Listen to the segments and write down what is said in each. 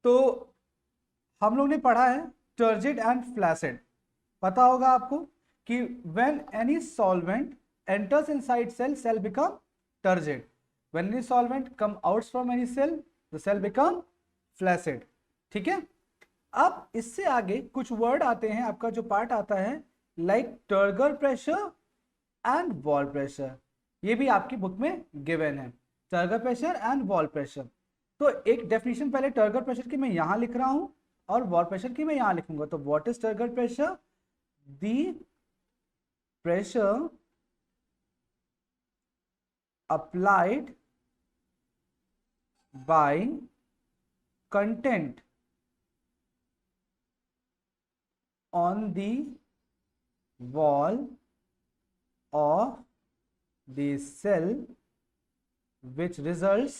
तो हम लोग ने पढ़ा है टर्जिड एंड फ्लैसिड। पता होगा आपको कि when any solvent enters inside cell become turgid. When any solvent come out from any cell, the cell become flaccid. ठीक है। अब इससे आगे कुछ वर्ड आते हैं, आपका जो पार्ट आता है like turgor pressure and wall pressure. ये भी आपकी बुक में गिवन है, turgor pressure and wall pressure. तो एक डेफिनेशन पहले टर्गर प्रेशर की मैं यहां लिख रहा हूं और वॉल प्रेशर की मैं यहां लिखूंगा। तो what is turgor pressure? The pressure applied by content on the wall of the cell which results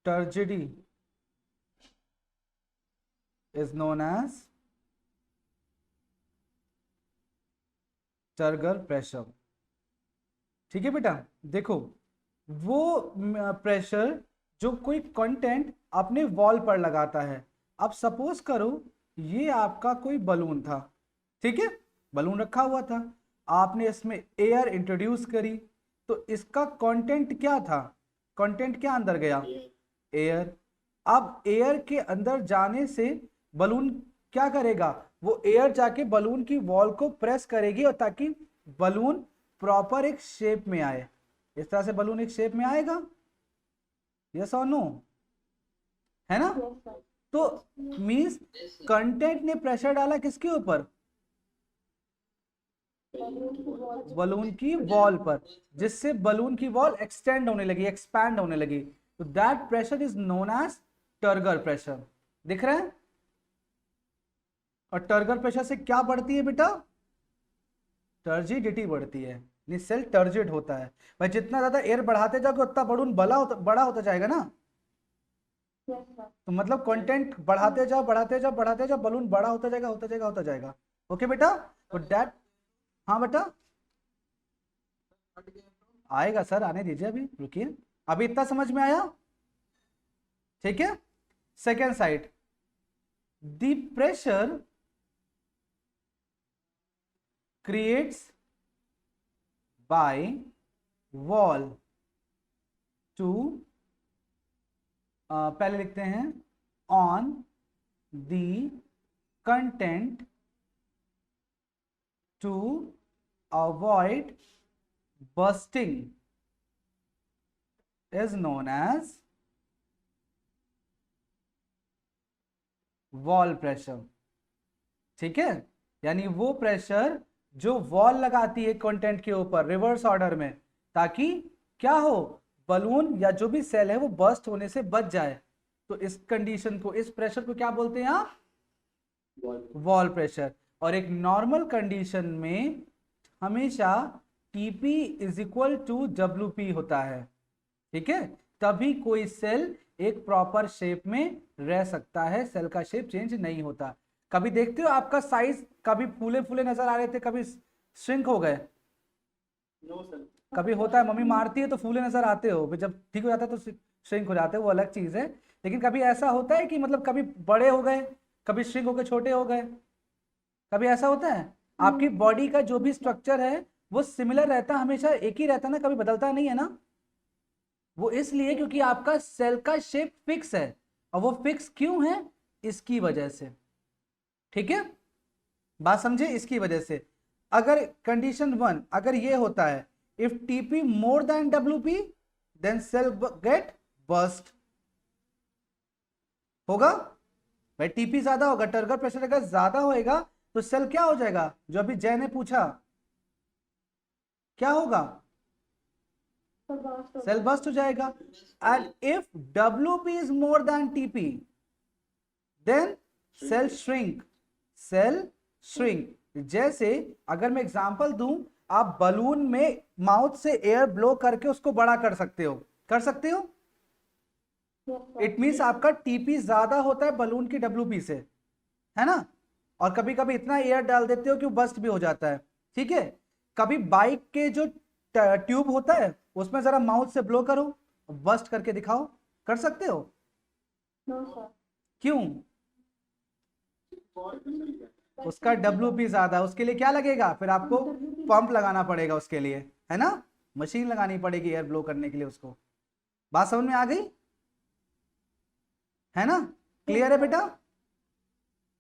turgidity is known as turgor pressure. ठीक है बेटा, देखो वो प्रेशर जो कोई कंटेंट अपने वॉल पर लगाता है। अब सपोज करो ये आपका कोई बलून था, ठीक है, बलून रखा हुआ था, आपने इसमें एयर इंट्रोड्यूस करी, तो इसका कंटेंट क्या था? कंटेंट क्या अंदर गया? एयर। अब एयर के अंदर जाने से बलून क्या करेगा? वो एयर जाके बलून की वॉल को प्रेस करेगी और ताकि बलून प्रॉपर एक शेप में आए। इस तरह से बलून एक शेप में आएगा, यस और नो, है ना? तो मींस कंटेंट ने प्रेशर डाला किसके ऊपर? बलून की वॉल पर, जिससे बलून की वॉल एक्सटेंड होने लगी, एक्सपैंड होने लगी। तो that pressure is known as turgor pressure. दिख रहा है? और टर्गर प्रेशर से क्या बढ़ती है बेटा? टर्जिडिटी बढ़ती है, सेल टर्जिड होता है। भाई जितना ज्यादा एयर बढ़ाते जाओगे उतना बलून बड़ा होता जाएगा ना। तो मतलब कंटेंट बढ़ाते जाओ बढ़ाते जाओ बढ़ाते जाओ, बलून बड़ा होता जाएगा होता जाएगा होता जाएगा। ओके बेटा, तो दैट, हाँ बेटा आएगा सर, आने दीजिए, अभी रुकिए। अभी इतना समझ में आया? ठीक है। Second side, the pressure creates by wall to पहले लिखते हैं on the content to avoid bursting is known as wall pressure। ठीक है, यानी वो प्रेशर जो वॉल लगाती है कंटेंट के ऊपर रिवर्स ऑर्डर में, ताकि क्या हो? बलून या जो भी सेल है वो बर्स्ट होने से बच जाए। तो इस कंडीशन को, इस प्रेशर को क्या बोलते हैं आप? Wall pressure. और एक नॉर्मल कंडीशन में हमेशा TP is equal to WP होता है। ठीक है, तभी कोई सेल एक प्रॉपर शेप में रह सकता है, सेल का शेप चेंज नहीं होता। कभी देखते हो आपका साइज कभी फूले फूले नजर आ रहे थे, कभी श्रिंक हो गए? No sir. कभी होता है, मम्मी मारती है तो फूले नजर आते हो, जब ठीक हो जाता है तो श्रिंक हो जाते हैं, वो अलग चीज है। लेकिन कभी ऐसा होता है कि मतलब कभी बड़े हो गए, कभी श्रिंक हो गए, छोटे हो गए, कभी ऐसा होता है? आपकी बॉडी का जो भी स्ट्रक्चर है वो सिमिलर रहता है, हमेशा एक ही रहता है ना, कभी बदलता नहीं है ना। वो इसलिए क्योंकि आपका सेल का शेप फिक्स है, और वो फिक्स क्यों है? इसकी वजह से। ठीक है, बात समझे? इसकी वजह से अगर कंडीशन 1 अगर ये होता है, if TP more than WP than cell get burst होगा। भाई TP ज्यादा होगा, टर्गर प्रेशर अगर ज्यादा होएगा तो सेल क्या हो जाएगा? जो अभी जय ने पूछा, क्या होगा? सेल बर्स्ट हो जाएगा। And if WP is more than TP then cell shrink, cell shrink. जैसे अगर मैं एग्जांपल दूं, आप बलून में माउथ से एयर ब्लो करके उसको बड़ा कर सकते हो, कर सकते हो? इट मींस आपका TP ज्यादा होता है बलून की WP से, है ना? और कभी कभी इतना एयर डाल देते हो कि वो बस्ट भी हो जाता है। ठीक है, कभी बाइक के जो ट्यूब होता है, उसमें जरा माउथ से ब्लो करो, बस्ट करके दिखाओ, कर सकते हो? No sir. क्यों? उसका WP ज्यादा है, उसके लिए क्या लगेगा? फिर आपको पंप लगाना पड़ेगा उसके लिए, है ना, मशीन लगानी पड़ेगी एयर ब्लो करने के लिए उसको। बात समझ में आ गई? है ना, क्लियर है बेटा?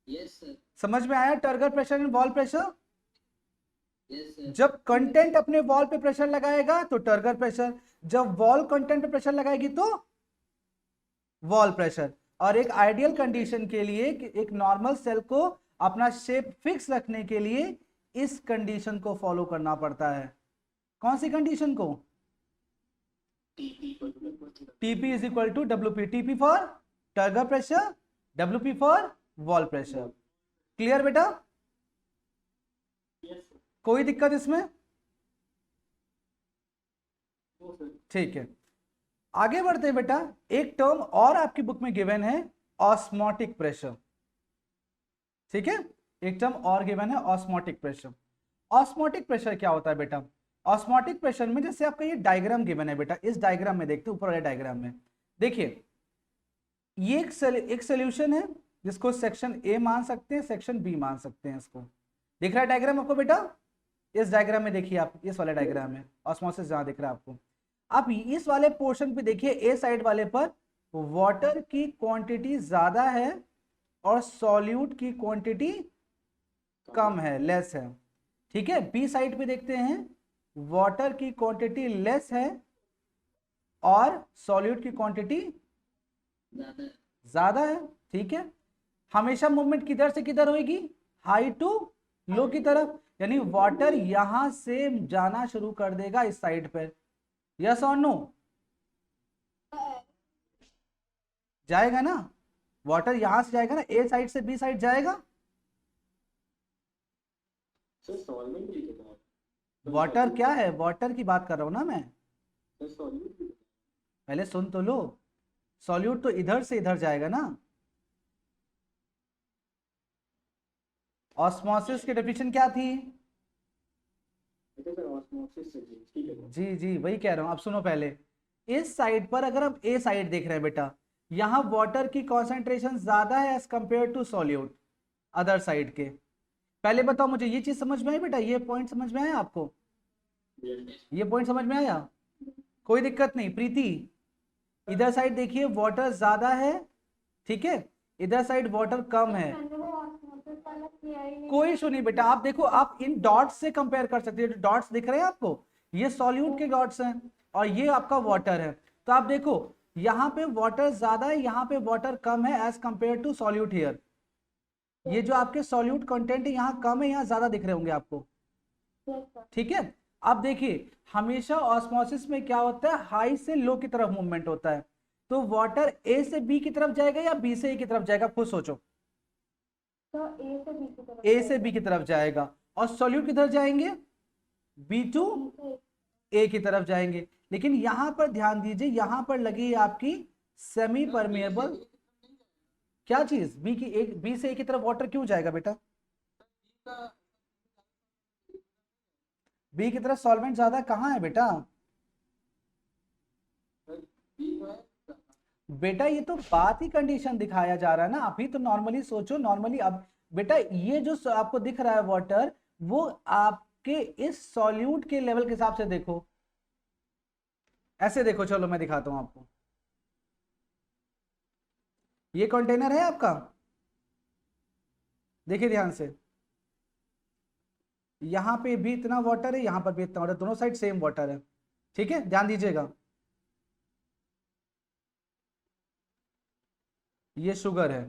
Yes sir. समझ में आया turgor pressure and wall pressure? Yes sir. जब कंटेंट अपने वॉल पे प्रेशर लगाएगा तो टर्गर प्रेशर, जब वॉल कंटेंट पे प्रेशर लगाएगी तो वॉल प्रेशर। और एक आइडियल कंडीशन के लिए, एक नॉर्मल सेल को अपना शेप फिक्स रखने के लिए इस कंडीशन को फॉलो करना पड़ता है। कौन सी कंडीशन को? TP is equal to WP। TP for turgor pressure, WP for wall pressure. Clear बेटा? Yes sir. कोई दिक्कत इसमें? No sir. ठीक है, आगे बढ़ते हैं बेटा। एक टर्म और आपकी बुक में गिवन है, ऑस्मोटिक प्रेशर। ठीक है, एक टर्म और गिवन है, ऑस्मोटिक प्रेशर। ऑस्मोटिक प्रेशर क्या होता है बेटा? ऑस्मोटिक प्रेशर में, जैसे आपका ये डायग्राम गिवन है बेटा, इस डायग्राम में देखते हैं, ऊपर वाले डायग्राम में देखिए, ये एक सोल्यूशन है जिसको सेक्शन ए मान सकते हैं, सेक्शन बी मान सकते हैं। इसको दिख रहा है डायग्राम आपको बेटा? इस डायग्राम में देखिए आप, इस वाले डायग्राम में ऑस्मोसिस जहां दिख रहा है आपको, आप इस वाले पोर्शन पे देखिए, ए साइड वाले पर वाटर की क्वांटिटी ज्यादा है और सॉल्यूट की क्वांटिटी कम है, लेस है। ठीक है, बी साइड पे देखते हैं, वाटर की क्वांटिटी लेस है और सॉल्यूट की क्वांटिटी ज्यादा है। ठीक है, हमेशा मूवमेंट किधर से किधर होगी? हाई टू लो की तरफ, यानी वाटर यहां से जाना शुरू कर देगा इस साइड पर। यस और नो? जाएगा ना, वाटर यहां से जाएगा ना, ए साइड से बी साइड जाएगा। सर सॉल्वेंट भी कितना है? वाटर क्या है? वाटर की बात कर रहा हूं ना मैं, सर सॉल्वेंट भी पहले सुन तो लो। सॉल्यूट तो इधर से इधर जाएगा ना। ऑस्मोसिस की डेफिनेशन क्या थी? कितना सर? ऑस्मोसिस से ठीक है। जी जी, वही कह रहा हूं। अब सुनो पहले, इस साइड पर अगर हम ए साइड देख रहे हैं बेटा, यहां वाटर की कॉन्सेंट्रेशन ज्यादा है as compare to solute other side के। पहले बताओ मुझे, ये चीज समझ में आई बेटा? ये पॉइंट समझ में आया आपको? ये पॉइंट समझ में आया? कोई दिक्कत नहीं। प्रीति, इधर साइड देखिए वाटर ज्यादा है, ठीक है, इधर साइड वाटर कम है। कोई इशू नहीं बेटा, आप देखो, आप इन डॉट्स से कंपेयर कर सकते हो। डॉट्स दिख रहे हैं आपको, ये सॉल्यूट के डॉट्स हैं और ये आपका वाटर है। तो आप देखो, यहाँ पे वाटर ज्यादा है, यहाँ पे वाटर कम है as compare to solute here. ये जो आपके सॉल्यूट कंटेंट है यहाँ कम है, यहाँ ज्यादा दिख रहे होंगे आपको। ठीक है, अब देखिए, हमेशा ऑस्मोसिस में क्या होता है? हाई से लो की तरफ मूवमेंट होता है। तो वाटर ए से बी की तरफ जाएगा या बी से ए की तरफ जाएगा? खुद सोचो। तो ए से बी की तरफ ए से बी की तरफ जाएगा। और सॉल्यूट किधर जाएंगे? बी टू ए की तरफ जाएंगे। लेकिन यहां पर ध्यान दीजिए, यहां पर लगी है आपकी सेमी परमेएबल क्या चीज? बी से ए की तरफ वाटर क्यों जाएगा बेटा? बी की तरफ सॉल्वेंट ज्यादा कहाँ है बेटा? बेटा ये तो बात ही कंडीशन दिखाया जा रहा है ना, अभी तो नॉर्मली सोचो, नॉर्मली। अब बेटा ये जो आपको दिख रहा है वाटर, वो आपके इस सॉल्यूट के लेवल के हिसाब से देखो, ऐसे देखो। चलो मैं दिखाता हूं आपको। ये कंटेनर है आपका, देखिए ध्यान से, यहां पे भी इतना वाटर है, यहां पर भी इतना वाटर, दोनों साइड सेम वाटर है। ठीक है, ध्यान दीजिएगा। ये शुगर है,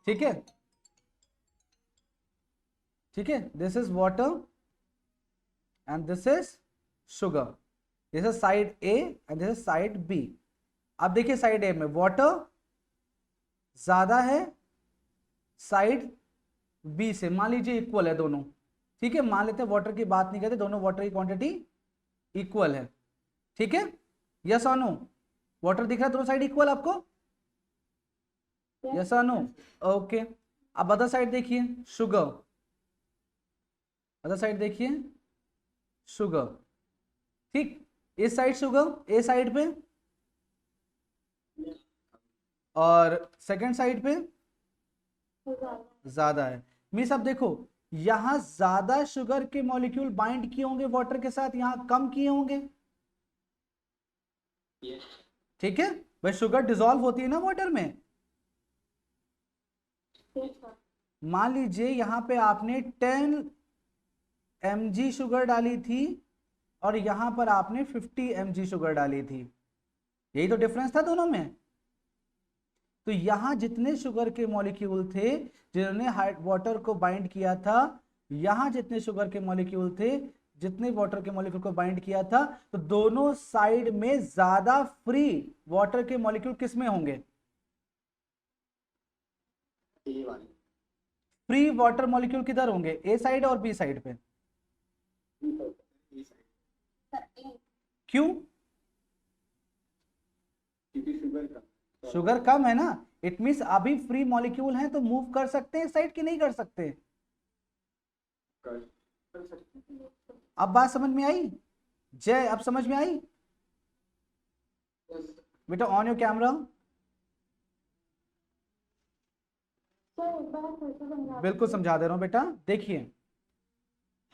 ठीक है, ठीक है, this is water and this is sugar. This is side A and this is side B. अब देखिए, साइड ए में वाटर ज्यादा है, साइड बी से मान लीजिए इक्वल है दोनों। ठीक है, मान लेते हैं, वाटर की बात नहीं करते, दोनों वाटर की क्वांटिटी इक्वल है। ठीक है, यस और नो? वाटर दिख रहा है दोनों साइड इक्वल आपको? यस और नो? ओके। अब अदर साइड देखिए, शुगर। अदर साइड देखिए, शुगर। ठीक, इस साइड शुगर ए साइड पे, और सेकंड साइड पे ज्यादा है। मीन्स अब देखो, यहां ज्यादा शुगर के मॉलिक्यूल बाइंड किए होंगे वाटर के साथ, यहां कम किए होंगे। ठीक है भाई, शुगर डिसॉल्व होती है ना वाटर में। मान लीजिए यहां पे आपने 10 mg शुगर डाली थी और यहां पर आपने 50 mg शुगर डाली थी, यही तो डिफरेंस था दोनों में। तो यहां जितने शुगर के मॉलिक्यूल थे जिन्होंने वाटर को बाइंड किया था, यहां जितने शुगर के मॉलिक्यूल थे जितने वाटर के मॉलिक्यूल को बाइंड किया था, तो दोनों साइड में ज्यादा फ्री वाटर के मॉलिक्यूल किस में होंगे? ए वाली फ्री वाटर मॉलिक्यूल किधर होंगे? ए साइड और बी साइड पे। ए साइड, क्यों? क्योंकि शुगर का शुगर कम है ना, इट मीन्स अभी फ्री मॉलिक्यूल हैं तो मूव कर सकते हैं इस साइड की, नहीं कर सकते? कर सकते हैं। अब बात समझ में आई जय? अब समझ में आई Yes, बेटा? On your camera. बिल्कुल समझा दे रहा हूं बेटा। देखिए,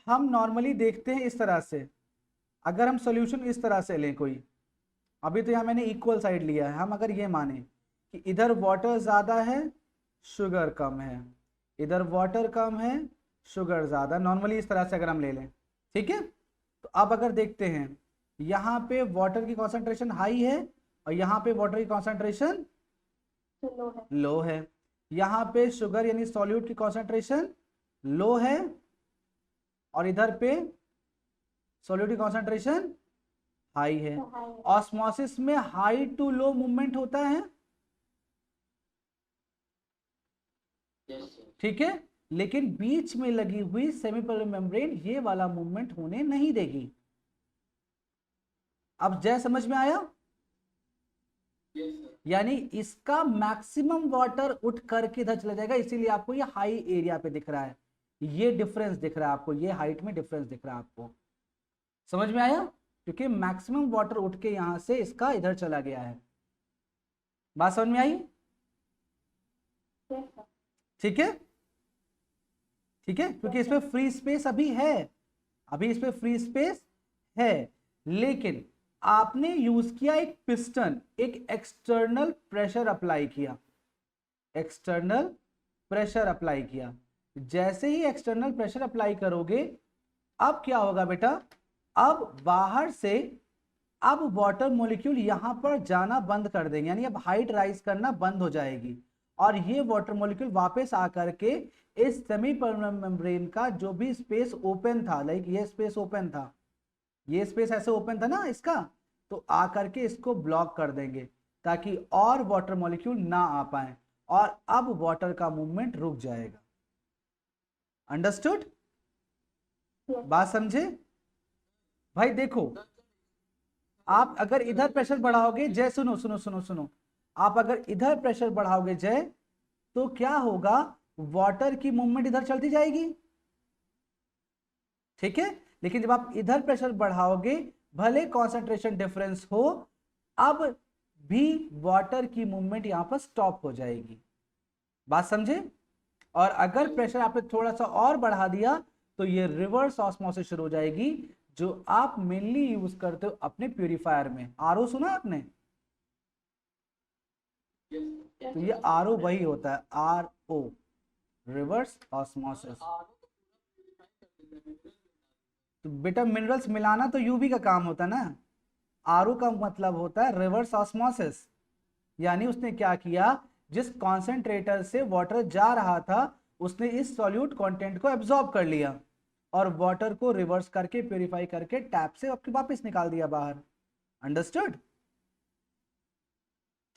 हम नॉर्मली देखते हैं इस तरह से, अगर हम सॉल्यूशन इस तरह से लें कोई, अभी तो यहां मैंने इक्वल साइड लिया है, हम अगर ये माने कि इधर वाटर ज्यादा है शुगर कम है, इधर वाटर कम है शुगर ज्यादा, नॉर्मली इस तरह से अगर हम ले लें, ठीक है। तो अब अगर देखते हैं, यहाँ पे वाटर की कॉन्सेंट्रेशन हाई है और यहाँ पे वाटर की कॉन्सेंट्रेशन लो है, यहाँ पे शुगर यानी सॉल्यूट की कॉन्सेंट्रेशन लो है और इधर पे सॉल्यूट की कॉन्सेंट्रेशन हाई है। ऑस्मोसिस में हाई टू लो मूवमेंट होता है, yes, sir. ठीक है, लेकिन बीच में लगी हुई सेमीपोलर मेम्ब्रेन ये वाला मूवमेंट होने नहीं देगी। अब जय समझ में आया? Yes, sir. यानी इसका मैक्सिमम वाटर उठ करके इधर चला जाएगा, इसीलिए आपको ये हाई एरिया पे दिख रहा है, ये डिफरेंस दिख रहा है आपको, ये हाइट में डिफरेंस दिख रहा है आपको। समझ में आया? क्योंकि मैक्सिमम वाटर उठ के यहां से इसका इधर चला गया है। बात समझ में आई? ठीक है, ठीक है, क्योंकि इसमें फ्री स्पेस अभी है, अभी इसमें फ्री स्पेस है, लेकिन आपने यूज किया एक पिस्टन, एक एक्सटर्नल प्रेशर अप्लाई किया, एक्सटर्नल प्रेशर अप्लाई किया। जैसे ही एक्सटर्नल प्रेशर अप्लाई करोगे, अब क्या होगा बेटा? अब बाहर से अब वाटर मॉलिक्यूल यहां पर जाना बंद कर देंगे, यानी अब हाइट राइज करना बंद हो जाएगी और ये वाटर मॉलिक्यूल वापस आकर के इस सेमीपोलर मेम्ब्रेन का जो भी स्पेस ओपन था, लाइक ये स्पेस ओपन था, ये स्पेस ऐसे ओपन था ना इसका, तो आकर के इसको ब्लॉक कर देंगे ताकि और वाटर मॉलिक्यूल ना आ पाए और अब वाटर का मूवमेंट रुक जाएगा। अंडरस्टूड? बात समझे भाई? देखो, आप अगर इधर प्रेशर बढ़ाओगे जय, सुनो सुनो सुनो सुनो, आप अगर इधर प्रेशर बढ़ाओगे जय, तो क्या होगा? वाटर की मूवमेंट इधर चलती जाएगी, ठीक है, लेकिन जब आप इधर प्रेशर बढ़ाओगे, भले कॉन्सेंट्रेशन डिफरेंस हो, अब भी वाटर की मूवमेंट यहां पर स्टॉप हो जाएगी। बात समझे? और अगर प्रेशर आपने थोड़ा सा और बढ़ा दिया तो ये रिवर्स ऑस्मोसिस शुरू हो जाएगी, जो आप मेनली यूज करते हो अपने प्यूरिफायर में। आरओ सुना आपने? Yes, तो ये आरओ वही होता है, आरओ, रिवर्स ऑस्मोसिस। तो बेटा मिनरल्स मिलाना तो यूवी का काम होता है ना, आरओ का मतलब होता है रिवर्स ऑस्मोसिस। यानी उसने क्या किया, जिस कॉन्सेंट्रेटर से वाटर जा रहा था उसने इस सॉल्यूट कंटेंट को एब्जॉर्ब कर लिया और वाटर को रिवर्स करके प्यूरिफाई करके टैप से आपके वापस निकाल दिया बाहर। अंडरस्टूड?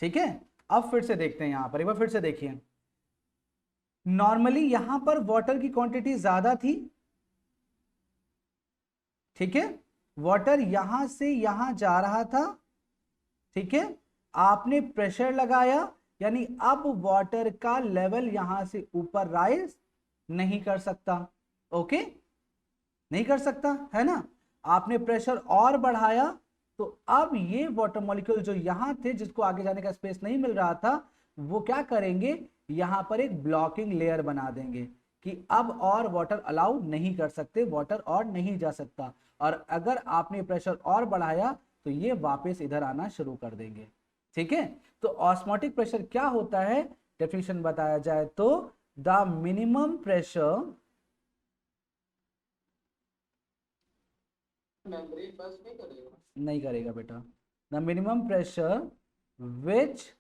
ठीक है, अब फिर से देखते हैं, यहां पर एक बार फिर से देखिए। नॉर्मली यहां पर वाटर की क्वांटिटी ज्यादा थी, ठीक है, वाटर यहां से यहां जा रहा था, ठीक है, आपने प्रेशर लगाया, यानी अब वाटर का लेवल यहां से ऊपर राइज नहीं कर सकता, ओके, नहीं कर सकता है ना। आपने प्रेशर और बढ़ाया तो अब ये वाटर मॉलिक्यूल जो यहां थे, जिसको आगे जाने का स्पेस नहीं मिल रहा था, वो क्या करेंगे, यहां पर एक ब्लॉकिंग लेयर बना देंगे कि अब और वाटर अलाउ नहीं कर सकते, वाटर और नहीं जा सकता। और अगर आपने प्रेशर और बढ़ाया तो ये वापस इधर आना शुरू कर देंगे। ठीक है, तो ऑस्मोटिक प्रेशर क्या होता है, डेफिनेशन बताया जाए तो द मिनिमम प्रेशर, मेम्ब्रेन बस नहीं करेगा। नहीं करेगा बेटा, the minimum pressure which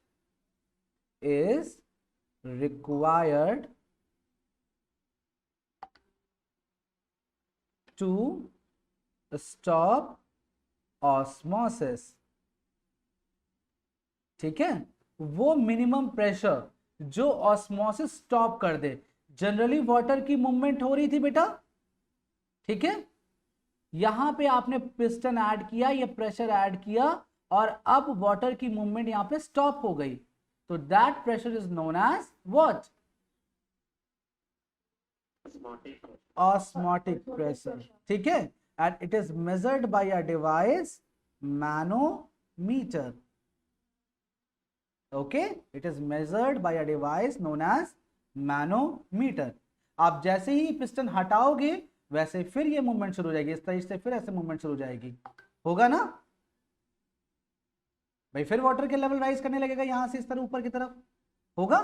is required to stop osmosis। ठीक है, वो मिनिमम प्रेशर जो ऑस्मोसिस स्टॉप कर दे। जनरली वाटर की मूवमेंट हो रही थी बेटा, ठीक है, यहां पे आपने पिस्टन ऐड किया या प्रेशर ऐड किया और अब वाटर की मूवमेंट यहां पे स्टॉप हो गई, तो that pressure is known as what, osmotic pressure. ठीक है, and it is measured by a device manometer. Okay, it is measured by a device known as manometer. आप जैसे ही पिस्टन हटाओगे वैसे फिर ये मूवमेंट शुरू हो जाएगी, इस तरीके से फिर ऐसे मूवमेंट शुरू हो जाएगी, होगा ना भाई, फिर वाटर के लेवल राइज करने लगेगा यहां से इस तरह ऊपर की तरफ, होगा।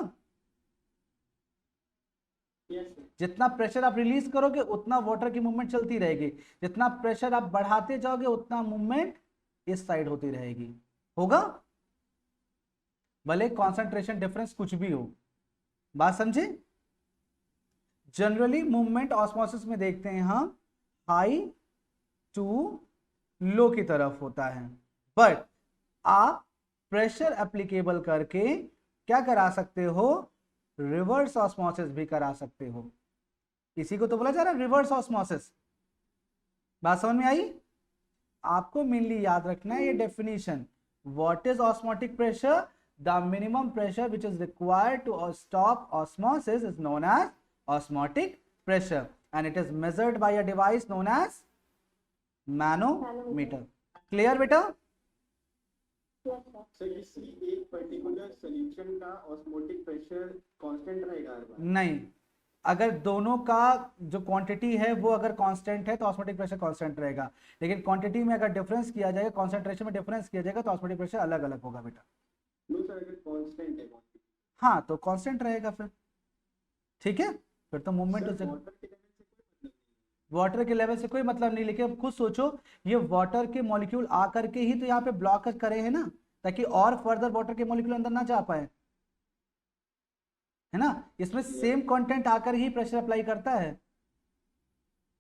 जितना प्रेशर आप रिलीज करोगे उतना वाटर की मूवमेंट चलती रहेगी, जितना प्रेशर आप बढ़ाते जाओगे उतना मूवमेंट इस साइड होती रहेगी, होगा, भले कॉन्सेंट्रेशन डिफरेंस कुछ भी हो। बात समझे। जनरली मूवमेंट ऑस्मोसिस में देखते हैं हम हाई टू लो की तरफ होता है, बट आप प्रेशर एप्लीकेबल करके क्या करा सकते हो, रिवर्स ऑस्मोसिस भी करा सकते हो। इसी को तो बोला जा रहा है रिवर्स ऑस्मोसिस। बात समझ में आई। आपको मेनली याद रखना है ये definition, what is osmotic pressure, the minimum pressure which is required to stop osmosis is known as osmotic pressure and it is measured by a device known as manometer। clear बेटा। Yes, sir. Sir किसी एक particular solution का osmotic pressure constant रहेगा हर बार? नहीं, अगर दोनों का जो क्वांटिटी है वो अगर कांस्टेंट है तो ऑस्मोटिक प्रेशर कांस्टेंट रहेगा, लेकिन क्वांटिटी में अगर डिफरेंस किया जाएगा, कॉन्सेंट्रेशन में डिफरेंस किया जाएगा तो ऑस्मोटिक प्रेशर अलग अलग होगा बेटा। नो सर, अगर कांस्टेंट है हाँ तो कांस्टेंट रहेगा फिर, ठीक है, फिर तो मूवमेंट सर, वाटर के लेवल से कोई मतलब नहीं, लेकिन अब खुद सोचो ये वाटर के मॉलिक्यूल आकर के ही तो यहाँ पे ब्लॉक करे हैं ना, ताकि और फर्दर वाटर के मॉलिक्यूल अंदर ना जा पाए, है ना, इसमें सेम कंटेंट आकर ही प्रेशर अप्लाई करता है।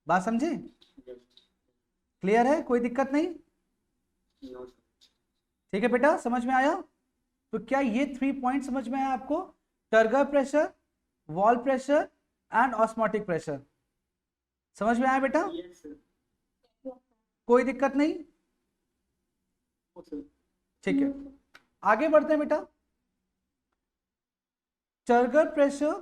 बात समझे, क्लियर है, कोई दिक्कत नहीं। ठीक है बेटा, समझ में आया। तो क्या ये 3 पॉइंट समझ में आया आपको, turgor pressure, wall pressure and osmotic pressure, समझ में आया बेटा। कोई दिक्कत नहीं, ठीक है, आगे बढ़ते हैं बेटा। टर्गर प्रेशर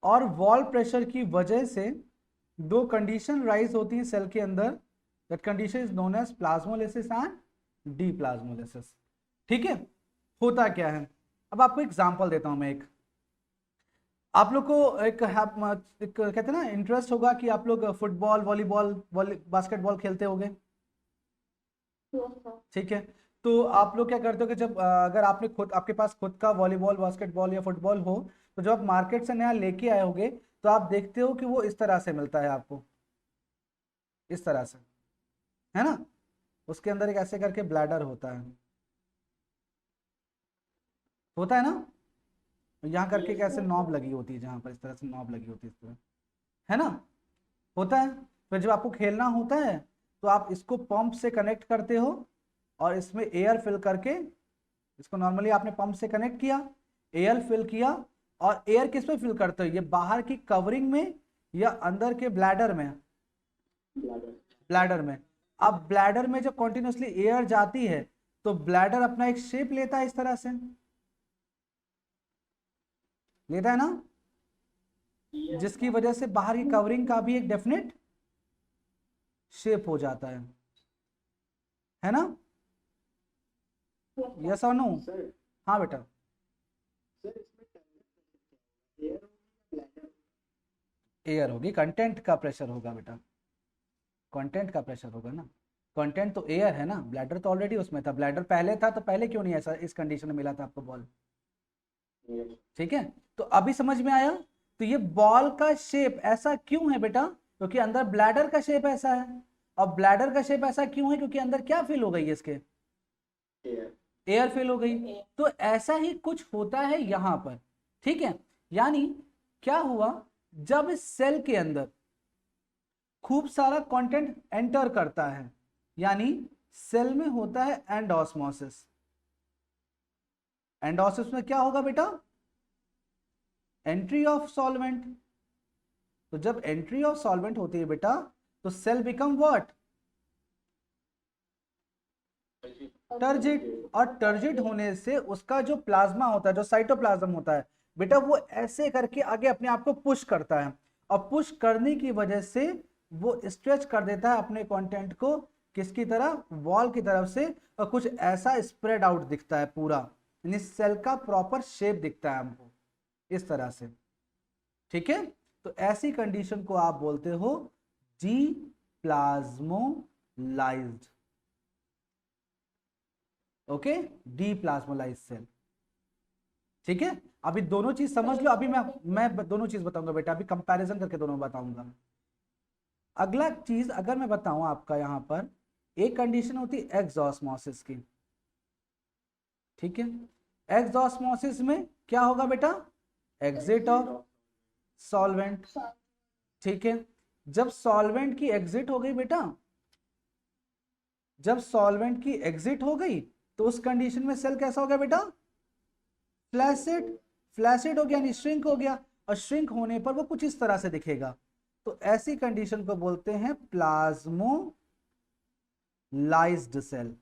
और वॉल प्रेशर की वजह से दो कंडीशन राइज होती है सेल के अंदर, that condition is known as plasmolysis and deplasmolysis. ठीक है, होता क्या है, अब आपको एग्जांपल देता हूं मैं एक। आप लोग को एक कहते हैं ना इंटरेस्ट होगा कि आप लोग फुटबॉल, वॉलीबॉल, बास्केटबॉल खेलते होंगे, Yes, sir. ठीक है। तो आप लोग क्या करते हो कि जब अगर आपने खुद, आपके पास खुद का वॉलीबॉल, बास्केटबॉल या फुटबॉल हो, तो जब आप मार्केट से नया लेके आए होगे तो आप देखते हो कि वो इस तरह से मिलता है आपको, इस तरह से, है ना, उसके अंदर एक ऐसे करके ब्लैडर होता है ना, यहाँ करके एक ऐसे नॉब लगी होती है, जहाँ पर इस तरह से नॉब लगी होती है, इस तरह, है ना, होता है। फिर जब आपको खेलना होता है तो आप इसको पंप से कनेक्ट करते हो और इसमें एयर फिल करके, इसको नॉर्मली आपने पंप से कनेक्ट किया, एयर फिल किया, और एयर किस में फिल करते हो, ये बाहर की कवरिंग में या अंदर के ब्लैडर में, ब्लैडर में। अब ब्लैडर में जब कॉन्टिन्यूसली एयर जाती है तो ब्लैडर अपना एक शेप लेता है, इस तरह से लेता है ना, जिसकी वजह से बाहर की कवरिंग का भी एक डेफिनेट शेप हो जाता है ना? Yes, sir. यस और नो? सर हाँ बेटा, सर इसमें एयर ब्लैडर एयर होगी, कंटेंट का प्रेशर होगा बेटा, कंटेंट का प्रेशर होगा ना। कंटेंट तो एयर है ना, ब्लैडर तो ऑलरेडी उसमें था, ब्लैडर पहले था तो पहले क्यों नहीं ऐसा इस कंडीशन में मिला था आपको बॉल? ठीक है, तो अभी समझ में आया? तो ये बॉल का शेप ऐसा क्यों है बेटा? क्योंकि अंदर ब्लैडर का शेप ऐसा है। और ब्लैडर का शेप ऐसा क्यों है? क्योंकि अंदर क्या फिल हो गई है इसके? एयर एयर फिल हो गई। तो ऐसा ही कुछ होता है यहां पर, ठीक है। यानी क्या हुआ, जब इस सेल के अंदर खूब सारा कंटेंट एंटर करता है, यानी सेल में होता है एंडोस्मोसिस। एंडोसिस में क्या होगा बेटा? Entry of solvent. तो जब एंट्री ऑफ सॉल्वेंट होती है बेटा, तो सेल बिकम व्हाट? टर्जिड। और टर्जिड होने से उसका जो प्लाज्मा होता है, जो साइटोप्लाज्म होता है बेटा, वो ऐसे करके आगे अपने आप को पुश करता है। और पुश करने की वजह से वो स्ट्रेच कर देता है अपने कंटेंट को, किसकी तरह? वॉल की तरफ से। और कुछ ऐसा स्प्रेड आउट दिखता है पूरा, यानी सेल का प्रॉपर शेप दिखता है हमको इस तरह से। ठीक है, तो ऐसी कंडीशन को आप बोलते हो deplasmolysed. Okay, deplasmolysed cell. ठीक है, अभी दोनों चीज समझ लो। अभी मैं दोनों चीज बताऊंगा बेटा, अभी कंपैरिजन करके दोनों बताऊंगा। अगला चीज अगर मैं बताऊं आपका, यहां पर एक कंडीशन होती है एक्सऑस्मोसिस की। ठीक है, एक्सऑस्मोसिस में क्या होगा बेटा? Exit of solvent. ठीक है, जब सॉल्वेंट की एग्जिट हो गई बेटा, जब सॉल्वेंट की एग्जिट हो गई, तो उस कंडीशन में सेल कैसा हो गया बेटा? फ्लैसिड। फ्लैसिड हो गया, यानी श्रिंक हो गया। और श्रिंक होने पर वो कुछ इस तरह से दिखेगा। तो ऐसी कंडीशन को बोलते हैं प्लाज्मोलाइज्ड सेल।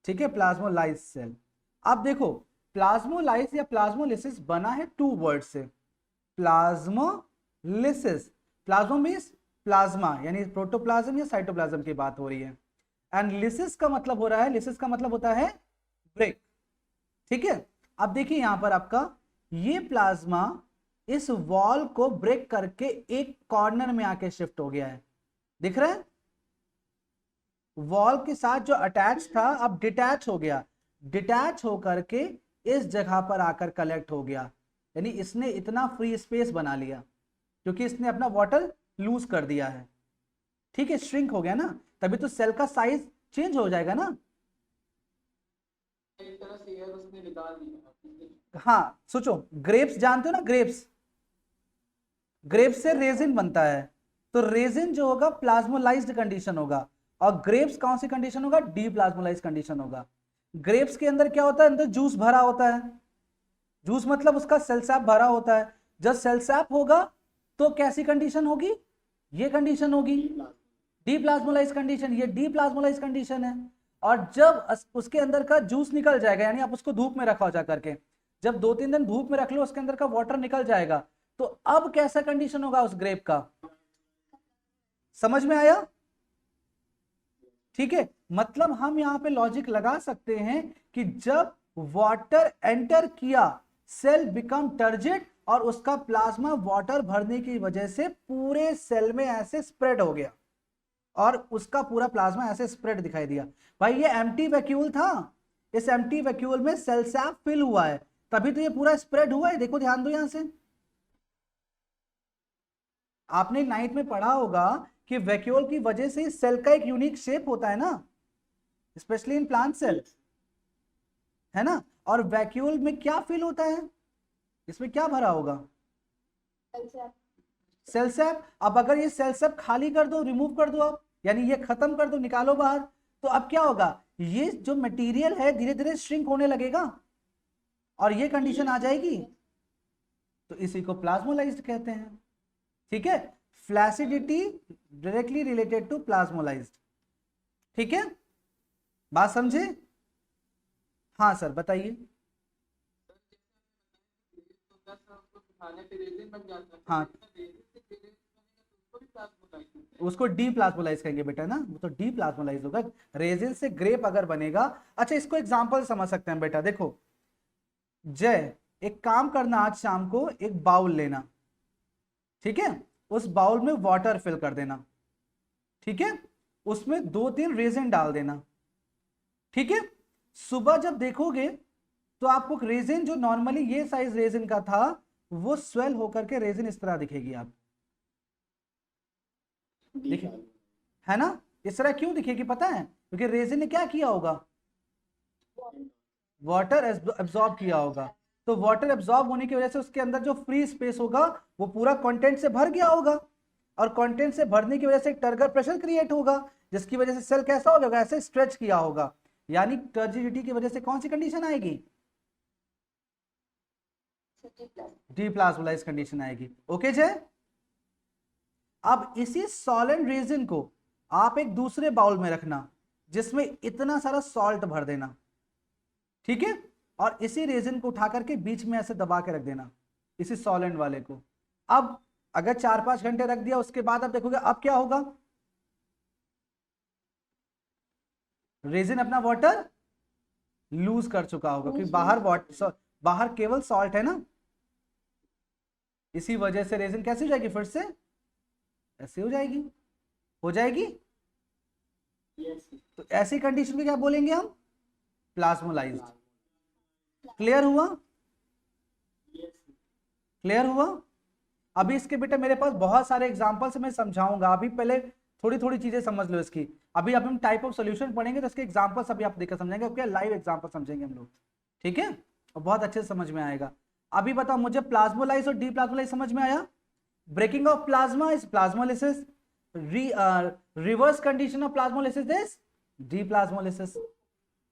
ठीक है, प्लाज्मोलाइज्ड सेल। अब देखो, प्लाज्मोलाइज या प्लाज्मोलिसिस बना है टू वर्ड से। प्लाज्मोलिसिस, प्लाज्मो मीन्स प्लाज्मा, यानी प्रोटोप्लाज्म या साइटोप्लाज्म की बात हो रही है। एंड लिसिस का मतलब हो रहा है, लिसिस का मतलब होता है ब्रेक। ठीक है, अब देखिए यहां पर आपका ये प्लाज्मा इस वॉल को ब्रेक करके एक कॉर्नर में आके शिफ्ट हो गया है, दिख रहा है? वॉल के साथ जो अटैच था अब डिटैच हो गया, डिटैच होकर के इस जगह पर आकर कलेक्ट हो गया। यानी इसने इतना फ्री स्पेस बना लिया क्योंकि इसने अपना वाटर लूज कर दिया है। ठीक है, श्रिंक हो गया ना, तभी तो सेल का साइज चेंज हो जाएगा ना। एक तरह से एयर उसने निकाल दिया। हाँ, सोचो, ग्रेप्स जानते हो ना, ग्रेप्स, ग्रेप्स से रेजिन बनता है। तो रेजिन जो होगा प्लाज्मोलाइज्ड कंडीशन होगा, और ग्रेप्स कौन सी कंडीशन होगा? डी प्लाज्मोलाइज्ड कंडीशन होगा। ग्रेप्स के अंदर क्या होता है? अंदर जूस भरा होता है। जूस मतलब उसका सेल सैप भरा होता है। जब सेल सैप होगा तो कैसी कंडीशन होगी? ये कंडीशन होगी डी प्लाज्मोलाइज्ड कंडीशन, ये डी प्लाज्मोलाइज्ड कंडीशन है। और जब उसके अंदर का जूस निकल जाएगा, यानी आप उसको धूप में रखा जा करके, जब 2-3 दिन धूप में रख लो, उसके अंदर का वाटर निकल जाएगा, तो अब कैसा कंडीशन होगा उस ग्रेप का? समझ में आया? ठीक है, मतलब हम यहां पे लॉजिक लगा सकते हैं कि जब वाटर एंटर किया, सेल बिकम टर्जिड, और उसका प्लाज्मा वाटर भरने की वजह से पूरे सेल में ऐसे स्प्रेड हो गया, और उसका पूरा प्लाज्मा ऐसे स्प्रेड दिखाई दिया। भाई ये एम्प्टी वैक्यूल था, इस एम्प्टी वैक्यूल में सेल सैप फिल हुआ है, तभी तो ये पूरा स्प्रेड हुआ है। देखो, ध्यान दो यहां से, आपने नाइट में पढ़ा होगा कि वैक्यूल की वजह से सेल का एक यूनिक शेप होता है ना, स्पेशली इन प्लांट सेल, है ना? और वैक्यूल में क्या फिल होता है? इसमें क्या भरा होगा? Cell sap. अब अगर ये सेल सैप खाली कर दो, रिमूव कर दो आप, यानी ये खत्म कर दो, निकालो बाहर, तो अब क्या होगा? ये जो मटेरियल है धीरे धीरे श्रिंक होने लगेगा, और ये कंडीशन आ जाएगी, तो इसी को प्लाज्मोलाइज्ड कहते हैं। ठीक है, flaccidity directly related to plasmolysed. ठीक है, बात समझे? हाँ सर, बताइए। खाने पे रेजिन बन जाता है। हाँ, रेजिन से ग्रेनाइट बनेगा तो उसको भी प्लाज्मोलाइज होता है। उसको डी प्लाज्मोलाइज कहेंगे बेटा ना, वो तो डी प्लाज्मोलाइज होगा। रेजिन से ग्रेप अगर बनेगा, अच्छा इसको एग्जांपल समझ सकते हैं बेटा। देखो जय, एक काम करना, आज शाम को एक बाउल लेना, ठीक है, उस बाउल में वाटर फिल कर देना, ठीक है, उसमें 2-3 रेजिन डाल देना, ठीक है। सुबह जब देखोगे तो आपको रेजिन जो नॉर्मली ये साइज रेजिन का था वो स्वेल होकर के रेजिन इस तरह दिखेगी आप, देखिए, है ना। इस तरह क्यों दिखेगी पता है? क्योंकि रेजिन ने क्या किया होगा, वाटर एब्जॉर्ब किया होगा। तो वाटर एब्जॉर्ब होने की वजह से उसके अंदर जो फ्री स्पेस होगा वो पूरा कंटेंट से भर गया होगा, और कंटेंट से भरने की वजह से एक टर्गर प्रेशर क्रिएट होगा, जिसकी वजह से सेल कैसा हो जाएगा, ऐसे स्ट्रेच किया होगा। यानी टर्जिडिटी की वजह से कौन सी कंडीशन आएगी, डीप्लाज्मोलाइज कंडीशन आएगी। ओके जय। अब इसी सॉलिड रेजिन को आप एक दूसरे बाउल में रखना जिसमें इतना सारा सॉल्ट भर देना, ठीक है, और इसी रेजिन को उठा करके बीच में ऐसे दबा के रख देना, इसी सॉलिड वाले को। अब अगर 4-5 घंटे रख दिया, उसके बाद आप देखोगे अब क्या होगा, रेजिन अपना वाटर लूज कर चुका होगा, क्योंकि बाहर केवल सॉल्ट है ना, इसी वजह से रेजिन कैसे हो जाएगी, फिर से ऐसे हो जाएगी, हो जाएगी। तो ऐसी कंडीशन में क्या बोलेंगे हम, प्लाज्मोलाइज्ड। क्लियर हुआ, क्लियर हुआ। अभी इसके बेटा मेरे पास बहुत सारे एग्जांपल्स मैं समझाऊंगा, अभी पहले थोड़ी थोड़ी चीजें समझ लो इसकी। अभी अब हम टाइप ऑफ सॉल्यूशन पढ़ेंगे तो इसके एग्जांपल्स अभी आप देखकर समझेंगे, ओके, लाइव एग्जांपल समझेंगे हम लोग, ठीक है, और बहुत अच्छे से समझ में आएगा। अभी बताओ मुझे, प्लाज्मोलाइज और डीप्लाज्मोलाइज समझ में आया। Breaking of plasma is plasmolysis, reverse condition of plasmolysis is deplasmolysis.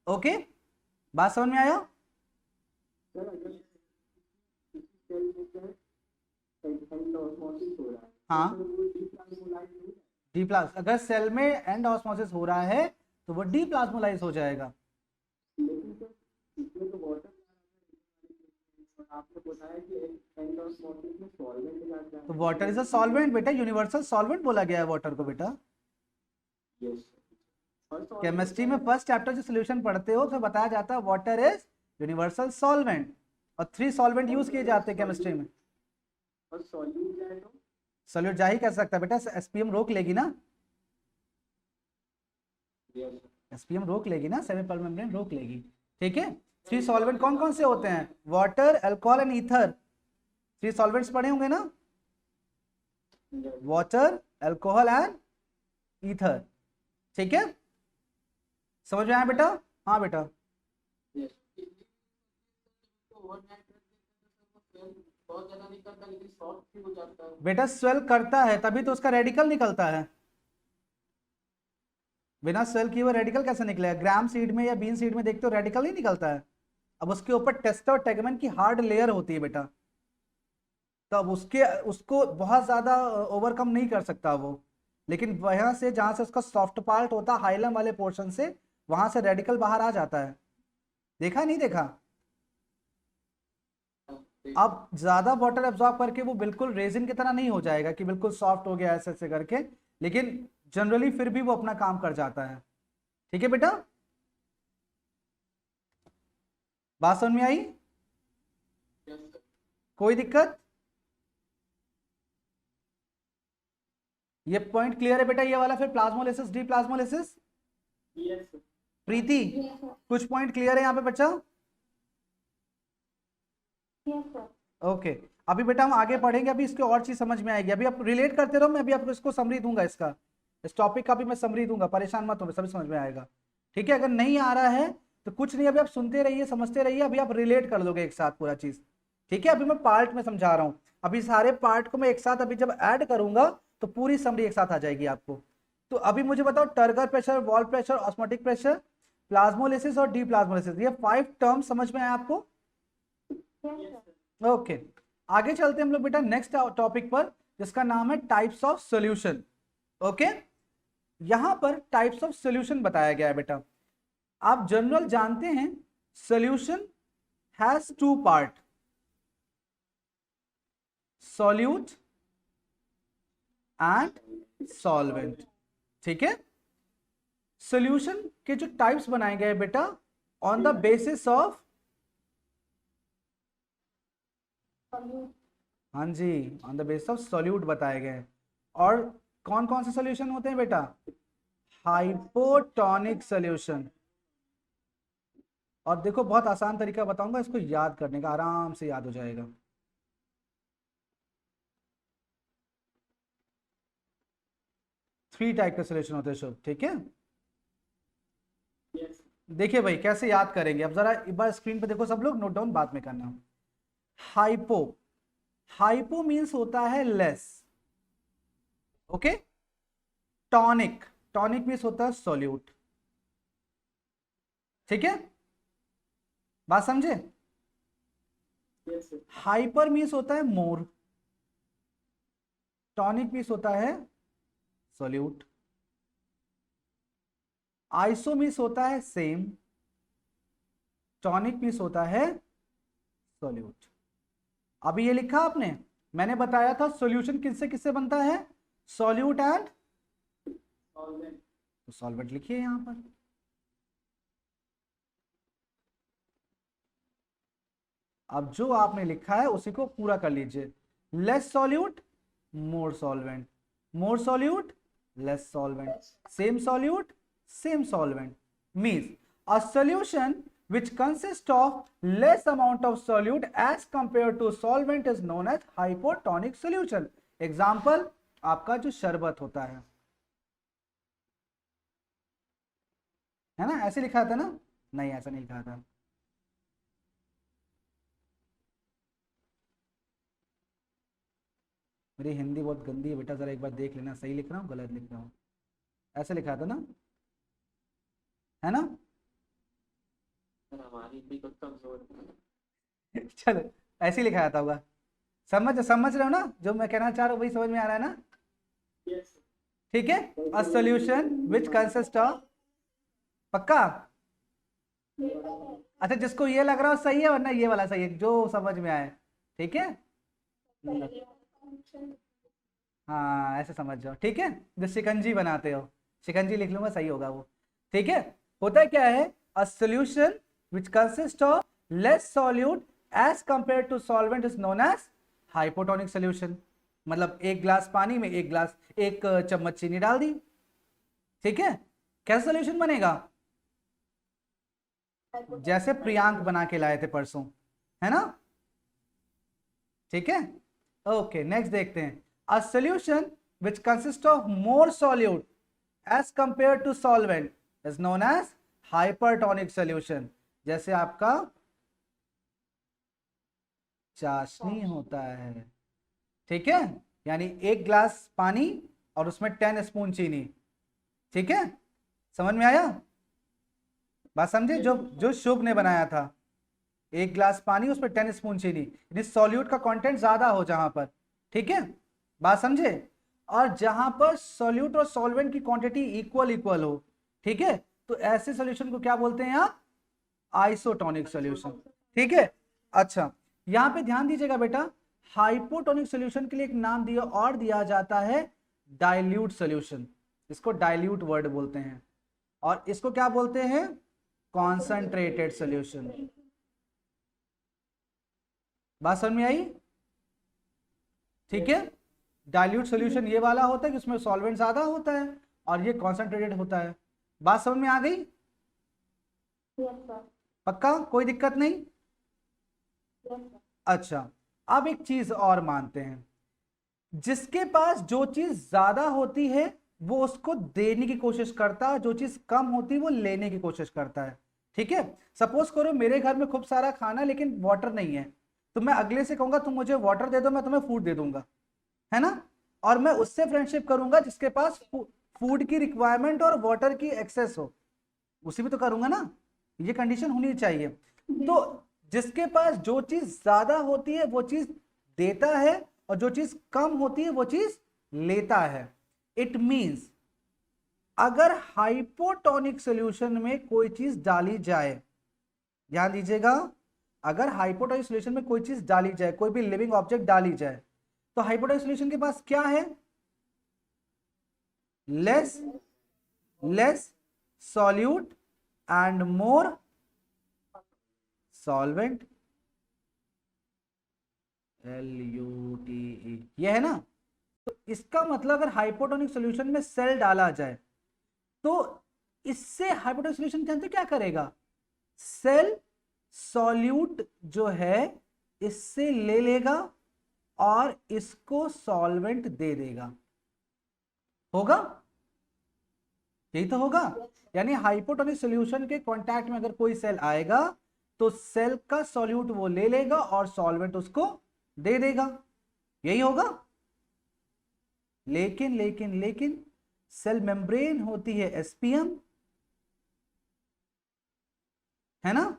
Okay, बात समझ में आया। सर अगर सेल में क्या एंड ऑस्मोसिस हो रहा है, हाँ, तो वो डीप्लाज्मोलाइज हो जाएगा। डीप्लाज अगर सेल में एंड ऑस्मोसिस हो रहा है तो वो डीप्लाज्मोलाइज हो जाएगा। लेकिन सर इसमें तो वाटर, और आपने बताया कि एंड ऑस्मोसिस में सॉल्वेंट जाता है। तो वाटर इज अ सॉल्वेंट बेटा, यूनिवर्सल सॉल्वेंट बोला गया है वाटर को बेटा। Yes sir. केमिस्ट्री में फर्स्ट चैप्टर जो सोल्यूशन पढ़ते हो तो बताया जाता है वाटर इज यूनिवर्सल सॉल्वेंट, और 3 सॉल्वेंट यूज किए जाते हैं केमिस्ट्री में। और सॉल्यूट जाए तो सॉल्यूट जा ही कर सकता है बेटा, एसपीएम रोक लेगी ना, यस एसपीएम रोक लेगी ना, सेमी पर्ल मेम्ब्रेन रोक लेगी, ठीक है। 3 सॉल्वेंट कौन कौन से होते हैं, water, alcohol and ether. 3 solvents पढ़े होंगे ना, वाटर, अल्कोहल एंड ईथर, ठीक है, समझ में आया बेटा। हाँ बेटा, यस। बहुत ज्यादा निकलता है लेकिन सॉफ्ट भी हो जाता है। बेटा स्वेल करता है तभी तो उसका रेडिकल निकलता है, बिना स्वेल किए हुए रेडिकल कैसे निकलेगा। ग्राम सीड में या बीन सीड में देखते हो रेडिकल नहीं निकलता है, अब उसके ऊपर टेस्टा और टेगमेन की हार्ड लेयर होती है बेटा, तो अब उसको बहुत ज्यादा ओवरकम नहीं कर सकता वो, लेकिन वहां से जहां से उसका सॉफ्ट पार्ट होता है हाइलम वाले पोर्शन से, वहां से रेडिकल बाहर आ जाता है। देखा नहीं देखा। अब ज्यादा वाटर एब्जॉर्ब करके वो बिल्कुल रेजिन की तरह नहीं हो जाएगा कि बिल्कुल सॉफ्ट हो गया ऐसे ऐसे करके, लेकिन जनरली फिर भी वो अपना काम कर जाता है, ठीक है बेटा। बात समझ में आई, कोई दिक्कत, ये पॉइंट क्लियर है बेटा, ये वाला। फिर प्लाज्मोलिसिस, डीप्लाज्मोलिसिस, यस सर। प्रीति कुछ पॉइंट क्लियर है यहाँ पे बच्चा। ओके, अभी बेटा हम आगे पढ़ेंगे, अभी इसके और चीज समझ में आएगी, अभी आप रिलेट करते रहो, मैं अभी आपको इसको समरी दूंगा, इसका इस टॉपिक का भी मैं समरी दूंगा, परेशान मत हो, सभी समझ में आएगा, ठीक है। अगर नहीं आ रहा है तो कुछ नहीं, अभी आप सुनते रहिए, समझते रहिए, अभी आप रिलेट कर लोगे एक साथ पूरा चीज, ठीक है। अभी मैं पार्ट में समझा रहा हूँ, अभी सारे पार्ट को मैं एक साथ अभी जब ऐड करूंगा तो पूरी समरी एक साथ आ जाएगी आपको। तो अभी मुझे बताओ, turgor pressure, wall pressure, osmotic pressure, plasmolysis और डीप्लाज्मोलिसिस, ये 5 टर्म समझ में आए आपको। ओके, आगे चलते हैं हम लोग बेटा नेक्स्ट टॉपिक पर, जिसका नाम है टाइप्स ऑफ सॉल्यूशन। ओके, यहां पर टाइप्स ऑफ सॉल्यूशन बताया गया है बेटा। आप जनरल जानते हैं solution has 2 part, solute and solvent. ठीक है, सॉल्यूशन के जो टाइप्स बनाए गए बेटा ऑन द बेसिस ऑफ, हाँ जी, on the basis of solute बताए गए। और कौन कौन से सॉल्यूशन होते हैं बेटा? Hypotonic solution. और देखो बहुत आसान तरीका बताऊंगा इसको याद करने का, आराम से याद हो जाएगा। थ्री टाइप के सॉल्यूशन होते हैं शुभ, ठीक है। Yes. देखिए भाई कैसे याद करेंगे, अब जरा एक बार स्क्रीन पे देखो सब लोग, नोट डाउन बाद में करना। हाइपो, हाइपो मीन्स होता है less, okay. Tonic, tonic means होता है सॉल्यूट, ठीक है, बात समझे। Yes, sir. हाइपर मीन्स होता है मोर, टॉनिक मीन्स होता है सॉल्यूट, आइसो मीन्स होता है सेम, टॉनिक मीन्स होता है सॉल्यूट। अभी ये लिखा आपने, मैंने बताया था सॉल्यूशन किससे किससे बनता है, सॉल्यूट एंड Solvent. तो सॉल्वेंट लिखिए यहां पर। अब जो आपने लिखा है उसी को पूरा कर लीजिए। Less solute more solvent, more solute less solvent, same solute same solvent. Means a solution which consists of less amount of solute as compared to solvent is known as hypotonic solution. Example आपका जो शरबत होता है ना, ऐसे लिखा था ना? नहीं ऐसा नहीं लिखा था। मेरी हिंदी बहुत गंदी है बेटा, जरा एक बार देख लेना सही लिख रहा हूँ गलत लिख रहा हूँ। ऐसे लिखा था ना, है ना? सर हमारी भी कुछ कमजोर है। चलो ऐसे ही लिखाया था होगा। समझ रहे हो ना, जो मैं कहना चाह रहा हूँ वही समझ में आ रहा है ना? Yes, sir. ठीक है, a solution which consist of, पक्का? अच्छा जिसको ये लग रहा हो सही है, वरना ये वाला सही है, जो समझ में आए, ठीक है। हाँ ऐसे समझ जाओ, ठीक है। जो शिकंजी बनाते हो, शिकंजी लिख लूंगा सही होगा वो, ठीक है। होता क्या है, a solution which consists of less solute as compared to solvent is known as hypotonic solution। मतलब एक ग्लास पानी में एक चम्मच चीनी डाल दी, ठीक है, कैसा सॉल्यूशन बनेगा? जैसे प्रियांक बना के लाए थे परसों, है ना? ठीक है, ओके नेक्स्ट देखते हैं। A solution which consists of more solute as compared to solvent is known as hypertonic solution। जैसे आपका चाशनी होता है, ठीक है, यानी एक ग्लास पानी और उसमें 10 स्पून चीनी, ठीक है, समझ में आया? बात समझे? जो शुभ ने बनाया था, एक ग्लास पानी उसमें 10 स्पून चीनी, यानी सॉल्यूट का कंटेंट ज्यादा हो जहां पर, ठीक है, बात समझे। और जहां पर सॉल्यूट और सॉल्वेंट की क्वांटिटी इक्वल हो, ठीक है, तो ऐसे सॉल्यूशन को क्या बोलते हैं आप? आइसोटोनिक सॉल्यूशन, ठीक है। अच्छा यहां पे ध्यान दीजिएगा बेटा, हाइपोटोनिक सॉल्यूशन के लिए एक नाम दिया जाता है डाइल्यूट सॉल्यूशन। इसको डाइल्यूट वर्ड बोलते हैं, और इसको क्या बोलते हैं? Concentrated solution. बात समझ में आई? ठीक है, डाइल्यूट सॉल्यूशन ये वाला होता है कि उसमें सॉल्वेंट ज्यादा होता है और ये कॉन्सेंट्रेटेड होता है। बात समझ में आ गई? पक्का, कोई दिक्कत नहीं? अच्छा अब एक चीज और मानते हैं, जिसके पास जो चीज ज्यादा होती है वो उसको देने की कोशिश करता है, जो चीज कम होती है वो लेने की कोशिश करता है, ठीक है। सपोज करो मेरे घर में खूब सारा खाना लेकिन वाटर नहीं है, तो मैं अगले से कहूंगा तुम मुझे वाटर दे दो, मैं तुम्हें फूड दे दूंगा, है ना? और मैं उससे फ्रेंडशिप करूंगा जिसके पास फूड की रिक्वायरमेंट और वाटर की एक्सेस हो, उसी भी तो करूंगा ना, ये कंडीशन होनी चाहिए। तो जिसके पास जो चीज ज्यादा होती है वो चीज देता है और जो चीज कम होती है वो चीज लेता है। इट मींस अगर हाइपोटोनिक सॉल्यूशन में कोई चीज डाली जाए, ध्यान दीजिएगा, अगर हाइपोटोनिक सॉल्यूशन में कोई चीज डाली जाए, कोई भी लिविंग ऑब्जेक्ट डाली जाए, तो हाइपोटोनिक सॉल्यूशन के पास क्या है? Less solute and more solvent, LUTE, ये है ना। तो इसका मतलब अगर हाइपोटोनिक सॉल्यूशन में सेल डाला जाए तो इससे हाइपोटोनिक सॉल्यूशन जानते क्या करेगा? सेल सॉल्यूट जो है इससे ले लेगा और इसको सॉल्वेंट दे देगा। होगा? यही तो होगा। यानी हाइपोटोनिक सॉल्यूशन के कांटेक्ट में अगर कोई सेल आएगा तो सेल का सॉल्यूट वो ले लेगा और सॉल्वेंट उसको दे देगा। यही होगा। लेकिन सेल मेम्ब्रेन होती है SPM, है ना,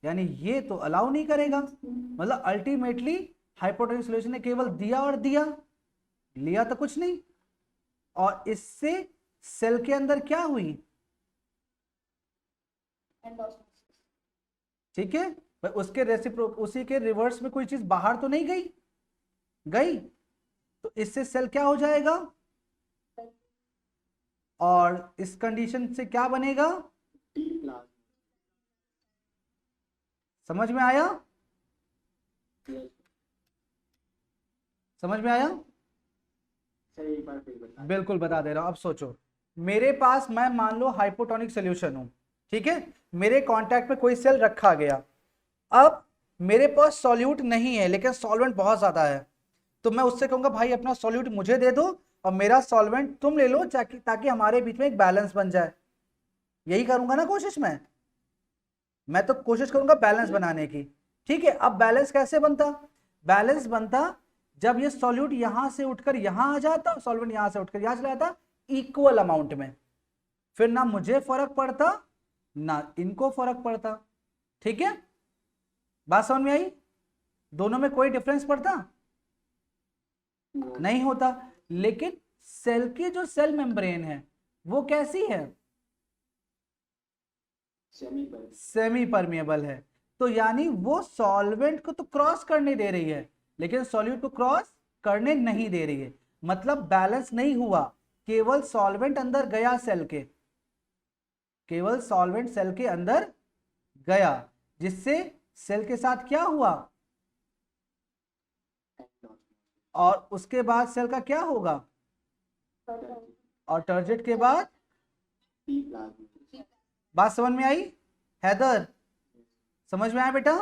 यानी ये तो अलाउ नहीं करेगा। मतलब अल्टीमेटली हाइपोटोनिक सॉल्यूशन ने केवल दिया और दिया, लिया तो कुछ नहीं। और इससे सेल के अंदर क्या हुई? ठीक है, पर उसके रेसिप्रोक, उसी के रिवर्स में कोई चीज बाहर तो नहीं गई, गई। तो इससे सेल क्या हो जाएगा? और इस कंडीशन से क्या बनेगा? T plasma. समझ में आया? समझ में आया? सर एक बार फिर बता। बिल्कुल बता दे रहा हूं। अब सोचो, मेरे पास, मैं मान लो हाइपोटोनिक सॉल्यूशन हूं, ठीक है, मेरे कांटेक्ट में कोई सेल रखा गया। अब मेरे पास सॉल्यूट नहीं है लेकिन सॉल्वेंट बहुत ज्यादा है, तो मैं उससे कहूंगा भाई अपना सॉल्यूट मुझे दे दो और मेरा सॉल्वेंट तुम ले लो, ताकि हमारे बीच में एक बैलेंस बन जाए। यही करूंगा ना कोशिश मैं तो कोशिश करूंगा बैलेंस बनाने की। ठीक है, अब बैलेंस कैसे बनता? बैलेंस बनता जब ये सॉल्यूट यहां से उठकर यहां आ जाता, सॉल्वेंट यहां से उठकर यहां चला जाता इक्वल अमाउंट में, फिर ना मुझे फर्क पड़ता ना इनको फर्क पड़ता। ठीक है, बात समझ में आई? दोनों में कोई डिफरेंस पड़ता नहीं होता। लेकिन सेल की जो सेल मेम्ब्रेन है वो कैसी है? सेमी परमिएबल है। तो यानी वो सॉल्वेंट को तो क्रॉस करने दे रही है लेकिन सॉल्यूट को क्रॉस करने नहीं दे रही है। मतलब बैलेंस नहीं हुआ, केवल सॉल्वेंट अंदर गया सेल के, केवल सॉल्वेंट सेल के अंदर गया, जिससे सेल के साथ क्या हुआ? और उसके बाद सेल का क्या होगा? और टर्जेट के बाद टी प्लाज्मा। बात समझ में आई? हैदर समझ में आया बेटा?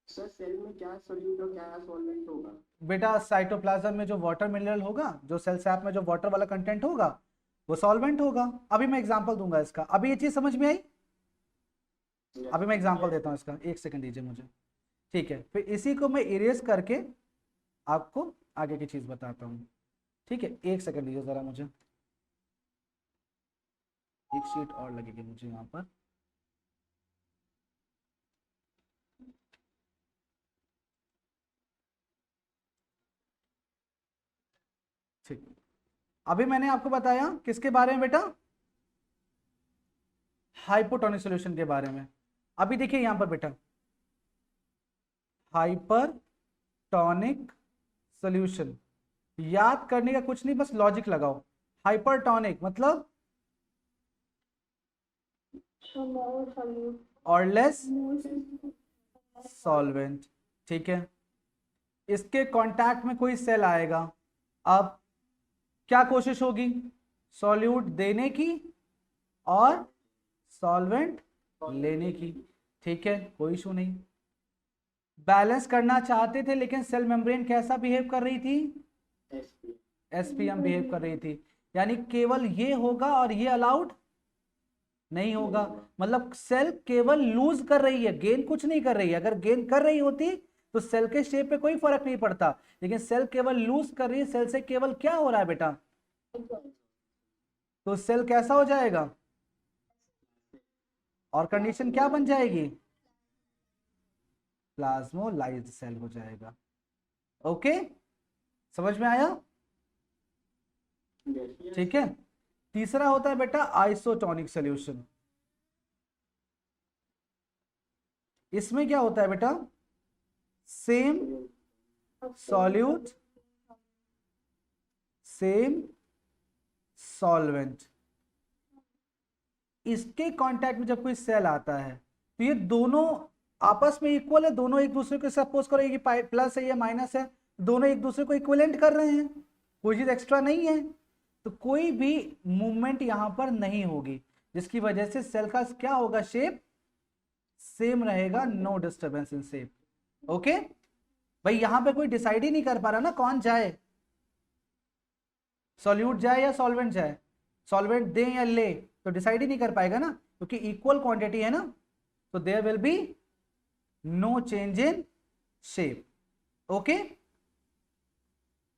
सर सेल में क्या सॉल्यूट और क्या सॉल्वेंट होगा? बेटा साइटोप्लाज्म में जो वाटर मिनरल होगा, जो सेल सैप में जो वाटर वाला कंटेंट होगा वो सॉल्वेंट होगा। अभी मैं एग्जांपल दूंगा इसका। अभी ये चीज समझ में आई? अभी मैं एग्जांपल देता हूँ इसका, एक सेकंड दीजिए मुझे। ठीक है, फिर इसी को मैं इरेज करके आपको आगे की चीज बताता हूँ। ठीक है, एक सेकंड दीजिए जरा मुझे, एक शीट और लगेगी मुझे यहाँ पर। ठीक, अभी मैंने आपको बताया किसके बारे में बेटा? हाइपोटोनिक सॉल्यूशन के बारे में। अभी देखिए यहां पर बेटा, हाइपरटोनिक सॉल्यूशन, याद करने का कुछ नहीं, बस लॉजिक लगाओ। हाइपरटोनिक मतलब और लेस सॉल्वेंट। ठीक है, इसके कांटेक्ट में कोई सेल आएगा, अब क्या कोशिश होगी? सॉल्यूट देने की और सॉल्वेंट लेने की। ठीक है, कोई इशू नहीं। बैलेंस करना चाहते थे लेकिन सेल मेम्ब्रेन कैसा बिहेव कर रही थी? SPM बिहेव कर रही थी। यानी केवल ये होगा और ये अलाउड नहीं होगा। मतलब सेल केवल लूज कर रही है, गेन कुछ नहीं कर रही है। अगर गेन कर रही होती तो सेल के शेप पे कोई फर्क नहीं पड़ता, लेकिन सेल केवल लूज कर रही है। सेल से केवल क्या हो रहा है बेटा? तो सेल कैसा हो जाएगा और कंडीशन क्या बन जाएगी? प्लाज्मोलाइज्ड सेल हो जाएगा। ओके, समझ में आया? ठीक है, तीसरा होता है बेटा आइसोटोनिक सॉल्यूशन। इसमें क्या होता है बेटा? Same solute same solvent. इसके कांटेक्ट में जब कोई सेल आता है तो ये दोनों आपस में इक्वल है, दोनों एक दूसरे को, सपोज करो ये प्लस है ये माइनस है, दोनों एक दूसरे को इक्विवेलेंट कर रहे हैं, कोई चीज एक्स्ट्रा नहीं है, तो कोई भी मूवमेंट यहां पर नहीं होगी, जिसकी वजह से सेल का क्या होगा, शेप सेम रहेगा, no disturbance in shape. Okay भाई, यहां पे कोई डिसाइड ही नहीं कर पा रहा ना कौन जाए, सॉल्यूट जाए या सॉल्वेंट जाए, सॉल्वेंट दे या ले, तो डिसाइड ही नहीं कर पाएगा ना, क्योंकि इक्वल क्वांटिटी है ना, तो there will be no change in shape. Okay,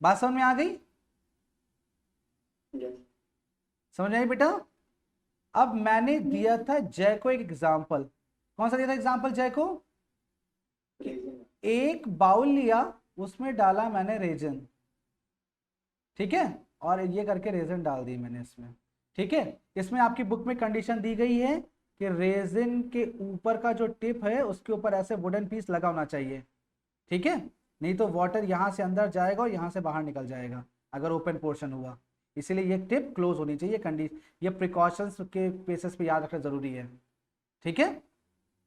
बात समझ में आ गई? Yes. समझ आई बेटा? अब मैंने दिया था जय को एक एग्जाम्पल, कौन सा दिया था एग्जाम्पल जय को? Reason. एक बाउल लिया, उसमें डाला मैंने रेजन, ठीक है, और ये करके रेजन डाल दी मैंने इसमें, ठीक है। इसमें आपकी बुक में कंडीशन दी गई है कि रेजिन के ऊपर का जो टिप है उसके ऊपर ऐसे वुडन पीस लगा होना चाहिए, ठीक है, नहीं तो वाटर यहाँ से अंदर जाएगा और यहाँ से बाहर निकल जाएगा अगर ओपन पोर्शन हुआ, इसीलिए ये टिप क्लोज होनी चाहिए। कंडीशन, ये प्रिकॉशंस के बेसिस पे याद रखना जरूरी है, ठीक है,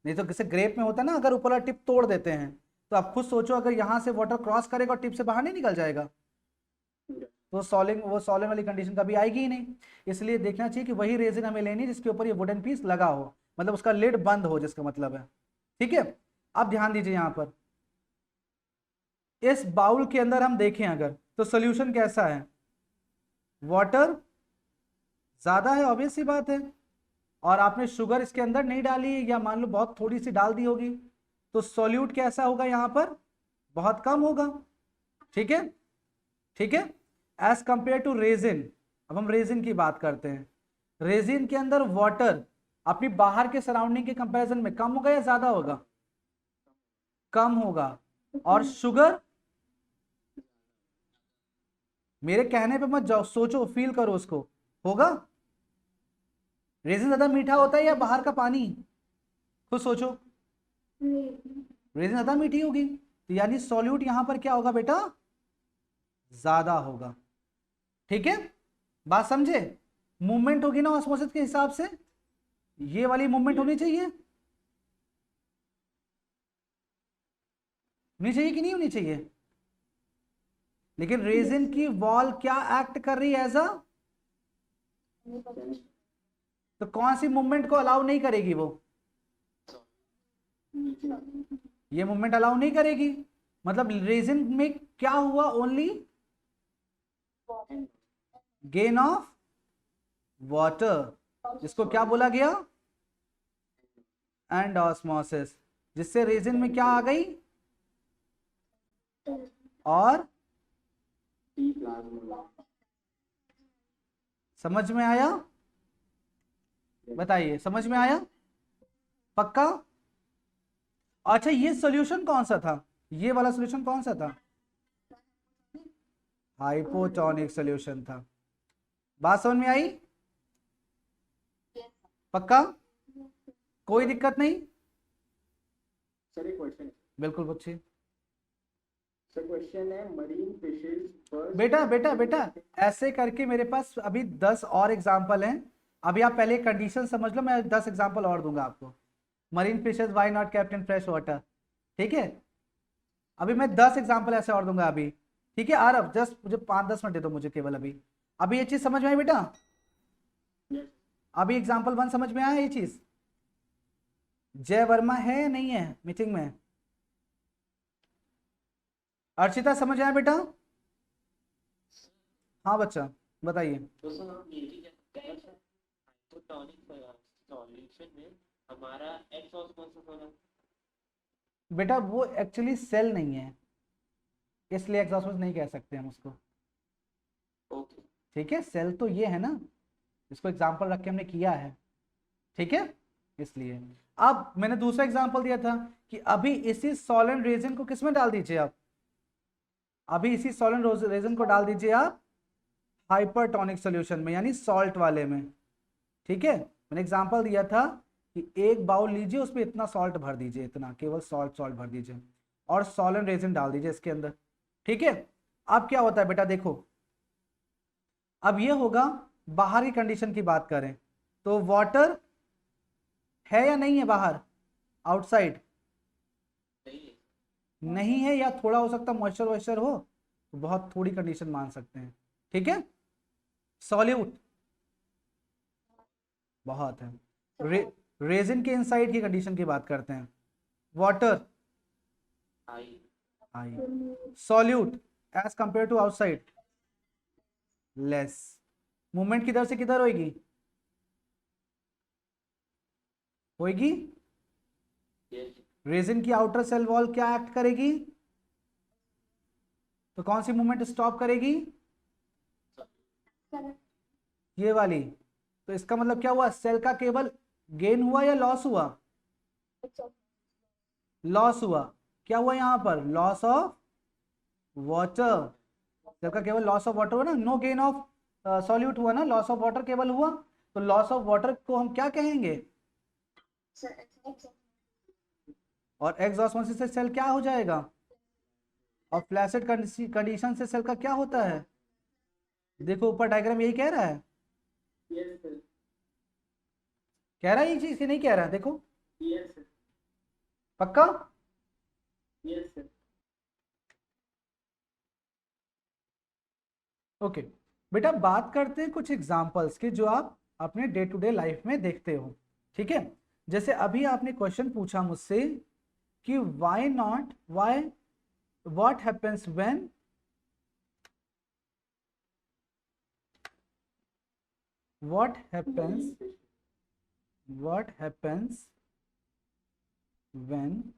नहीं तो किसी ग्रेप में होता है ना, अगर ऊपर वाला टिप तोड़ देते हैं तो आप खुद सोचो, अगर यहाँ से वाटर क्रॉस करेगा और टिप से बाहर नहीं निकल जाएगा, तो वो सॉलिड वाली कंडीशन कभी आएगी ही नहीं। इसलिए देखना चाहिए कि वही रेजिन हमें लेनी जिसके ऊपर ये वुडन पीस लगा हो, मतलब उसका लिड बंद हो, जिसका मतलब है, ठीक है। अब ध्यान दीजिए यहाँ पर, इस बाउल के अंदर हम देखें अगर, तो सोल्यूशन कैसा है, वाटर ज्यादा है, ऑब्वियस सी बात है, और आपने शुगर इसके अंदर नहीं डाली या मान लो बहुत थोड़ी सी डाल दी होगी, तो सॉल्यूट कैसा होगा यहाँ पर, बहुत कम होगा, ठीक है, ठीक है, एज कंपेयर टू रेजिन। अब हम रेजिन की बात करते हैं, रेजिन के अंदर वाटर अपनी बाहर के सराउंडिंग के कंपैरिजन में कम होगा या ज्यादा होगा, कम होगा, और शुगर, मेरे कहने पे मत जाओ, सोचो, फील करो उसको, होगा, रेजिन ज्यादा मीठा होता है या बाहर का पानी, खुद सोचो, रेजिन ज्यादा मीठी होगी, तो यानी सॉल्यूट यहां पर क्या होगा बेटा, ज्यादा होगा, ठीक है, बात समझे? मूवमेंट होगी ना ऑस्मोसिस के हिसाब से, ये वाली मूवमेंट होनी चाहिए, होनी चाहिए कि नहीं होनी चाहिए? लेकिन रेजिन की वॉल क्या एक्ट कर रही है एज अ, तो कौन सी मूवमेंट को अलाउ नहीं करेगी वो, ये मूवमेंट अलाउ नहीं करेगी, मतलब रेजिन में क्या हुआ, ओनली गेन ऑफ वाटर, जिसको क्या बोला गया, एंड ऑस्मोसिस, जिससे रेजिन में क्या आ गई, और समझ में आया? बताइए, समझ में आया? पक्का? अच्छा, ये सॉल्यूशन कौन सा था, ये वाला सॉल्यूशन कौन सा था, हाइपोटोनिक सॉल्यूशन था। बात समझ में आई? पक्का? कोई दिक्कत नहीं? सर एक क्वेश्चन, बिल्कुल बच्चे। सर क्वेश्चन है, मरीन फिशेस, बेटा बेटा बेटा ऐसे करके मेरे पास अभी 10 और एग्जाम्पल हैं, अभी आप पहले कंडीशन समझ लो, मैं 10 एग्जाम्पल और दूंगा आपको। Marine fishes why not kept in fresh water, ठीक है, अभी मैं 10 एग्जाम्पल ऐसे और दूंगा अभी, ठीक है। आरव जस्ट मुझे 5-10 मिनट दे दो मुझे केवल, अभी ये चीज समझ में आई बेटा? अभी एग्जाम्पल 1 समझ में आया ये चीज? जय वर्मा है या नहीं है मीटिंग में? अर्चिता समझ आया बेटा? हाँ बच्चा बताइए। तो सर हम ये भी कहते हैं सर, हाइपोटोनिक सॉल्यूशन में हमारा एक्स ऑस्मोसिस होना, बेटा वो एक्चुअली सेल नहीं है, इसलिए एग्जॉस्मोसिस नहीं कह सकते हम उसको, ओके, ठीक है, सेल तो ये है ना, इसको एग्जाम्पल रख के हमने किया है, ठीक है, इसलिए। अब मैंने दूसरा एग्जाम्पल दिया था कि अभी इसी सॉलिड रेजिन को किस में डाल दीजिए आप, अभी इसी सॉलिड रेजिन को डाल दीजिए आप हाइपरटोनिक सॉल्यूशन में, यानी सॉल्ट वाले में, ठीक है। मैंने एग्जांपल दिया था कि एक बाउल लीजिए, उसमें इतना सॉल्ट भर दीजिए, इतना, केवल सॉल्ट भर दीजिए, और सॉल्वेंट रेजिन डाल दीजिए इसके अंदर। ठीक है, अब क्या होता है बेटा, देखो अब ये होगा, बाहर की कंडीशन की बात करें तो वाटर है या नहीं है बाहर, आउटसाइड नहीं है, या थोड़ा हो सकता मॉइस्चर वॉइस्चर हो तो बहुत थोड़ी कंडीशन मान सकते हैं। ठीक है, सॉल्यूट बहुत है। रेजिन के इनसाइड की कंडीशन की बात करते हैं, water I high, solute as compare to outside less. Movement किधर से किधर होगी, होगी यस रेजिन की आउटर सेल वॉल क्या एक्ट करेगी, तो कौन सी मूवमेंट स्टॉप करेगी, ये वाली। तो इसका मतलब क्या हुआ, सेल का केवल गेन हुआ या लॉस हुआ, लॉस हुआ। क्या हुआ यहां पर, लॉस ऑफ वाटर, सेल का केवल लॉस ऑफ वाटर हुआ ना, नो गेन ऑफ सॉल्यूट हुआ ना, लॉस ऑफ वाटर केवल हुआ। तो लॉस ऑफ वाटर को हम क्या कहेंगे, और एक्सऑस्मोसिस से सेल क्या हो जाएगा, और फ्लैसिड कंडीशन से सेल का क्या होता है, देखो ऊपर डायग्राम यही कह रहा है, यस सर, कह रहा है ये चीज कि नहीं कह रहा है, देखो यस सर, पक्का। Yes sir. ओके बेटा, बात करते हैं कुछ एग्जांपल्स की जो आप अपने डे टू डे लाइफ में देखते हो। ठीक है, जैसे अभी आपने क्वेश्चन पूछा मुझसे कि why not, why what happens when, what happens when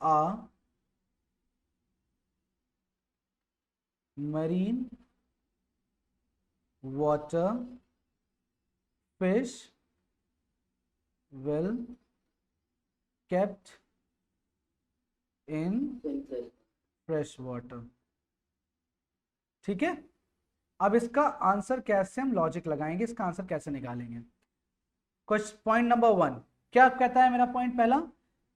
a marine water fish will kept in fresh water। ठीक है, अब इसका आंसर कैसे हम लॉजिक लगाएंगे, इसका आंसर कैसे निकालेंगे। क्वेश्चन पॉइंट नंबर 1 क्या कहता है, मेरा पॉइंट पहला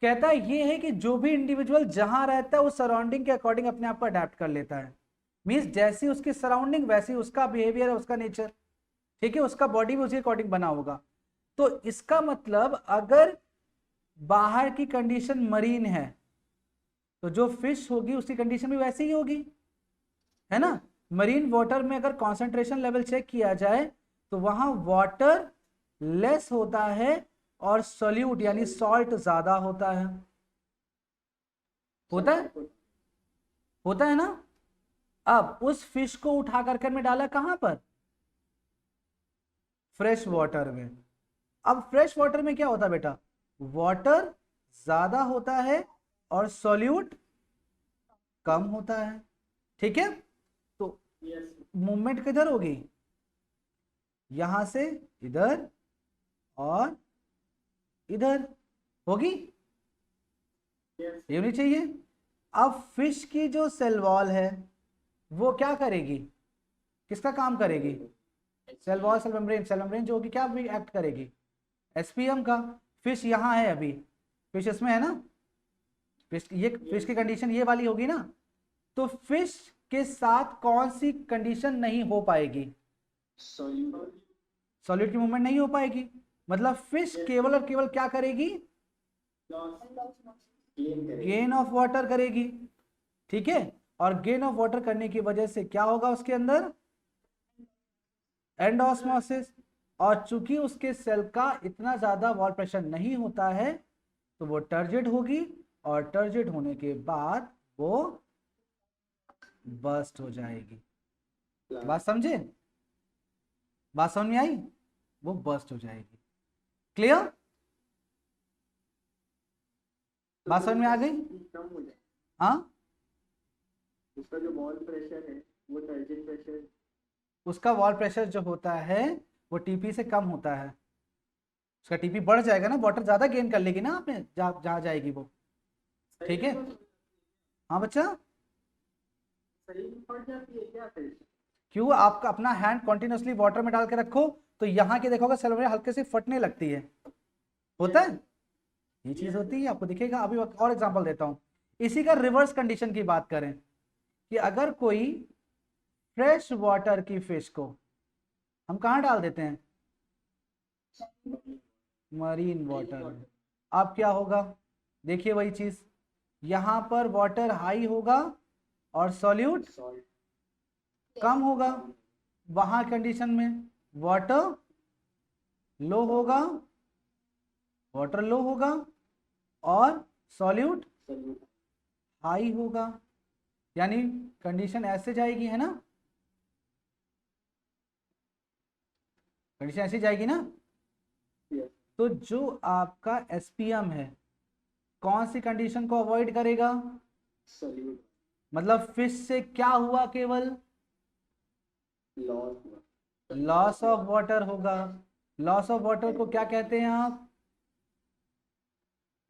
कहता है ये है कि जो भी इंडिविजुअल जहां रहता है उस सराउंडिंग के अकॉर्डिंग अपने आप को अडेप्ट कर लेता है। मींस जैसी उसकी सराउंडिंग वैसी उसका बिहेवियर है, उसका नेचर। ठीक है, उसका बॉडी भी उसी अकॉर्डिंग बना होगा। तो इसका मतलब अगर बाहर की कंडीशन मरीन है तो जो फिश होगी उसकी कंडीशन भी वैसी ही होगी, है ना। मरीन वाटर में अगर कॉन्सेंट्रेशन लेवल चेक किया जाए तो वहां वाटर लेस होता है और सॉल्यूट यानी सॉल्ट ज्यादा होता है, होता है ना। अब उस फिश को उठा करके मैं डाला कहां पर, फ्रेश वाटर में। अब फ्रेश वाटर में क्या होता है बेटा, वाटर ज्यादा होता है और सॉल्यूट कम होता है। ठीक है, तो मूवमेंट किधर होगी, यहां से इधर और इधर होगी, ये होनी चाहिए। अब फिश की जो सेल वॉल है वो क्या करेगी, किसका काम करेगी, सेल वॉल सेल मेम्ब्रेन जो होगी क्या भी एक्ट करेगी, एसपीएम का। फिश यहाँ है अभी, फिश इसमें है ना, फिश की कंडीशन ये वाली होगी ना। तो फिश के साथ कौन सी कंडीशन नहीं हो पाएगी, सॉलिड की मूवमेंट नहीं हो पाएगी। मतलब फिश केवल और केवल क्या करेगी, गेन ऑफ वाटर करेगी। ठीक है, और गेन ऑफ वाटर करने की वजह से क्या होगा उसके अंदर, एंडोस्मोसिस। और चूंकि उसके सेल का इतना ज्यादा वॉल प्रेशर नहीं होता है तो वो टर्जिड होगी, और टर्जिड होने के बाद वो बर्स्ट हो जाएगी। बात समझे, बात समझ में आई, वो बर्स्ट हो जाएगी। क्लियर, बात समझ में आ गई। कम हो जाए, हाँ, उसका जो वॉल प्रेशर है वो टर्जिड प्रेशर, उसका वॉल प्रेशर जो होता है वो टीपी से कम होता है, उसका टीपी बढ़ जाएगा ना, वाटर ज्यादा गेन कर लेगी ना आपने जहाँ जाएगी वो। ठीक है, हाँ बच्चा, सही पड़ जाती है क्या फिर? क्यों, आपका अपना हैंड कॉन्टिन्यूसली वाटर में डाल के रखो तो यहाँ के देखोगे सेल हल्के से फटने लगती है, होता है। ये चीज होती है, आपको दिखेगा। अभी और एग्जांपल देता हूँ। इसी का रिवर्स कंडीशन की बात करें कि अगर कोई फ्रेश वाटर की फिश को हम कहाँ डाल देते हैं, मरीन वाटर में, अब क्या होगा, देखिए वही चीज, यहां पर वाटर हाई होगा और सॉल्यूट सॉल्ट कम होगा। वहां कंडीशन में वाटर लो होगा, वाटर लो होगा और सॉल्यूट सॉल्यूट हाई होगा। यानी कंडीशन ऐसे जाएगी, है ना, कंडीशन ऐसे जाएगी ना। Yes. तो जो आपका एसपीएम है कौन सी कंडीशन को अवॉइड करेगा, सॉल्यूट मतलब फिश से क्या हुआ, केवल लॉस हुआ लॉस ऑफ वाटर होगा। लॉस ऑफ वाटर को क्या कहते हैं आप,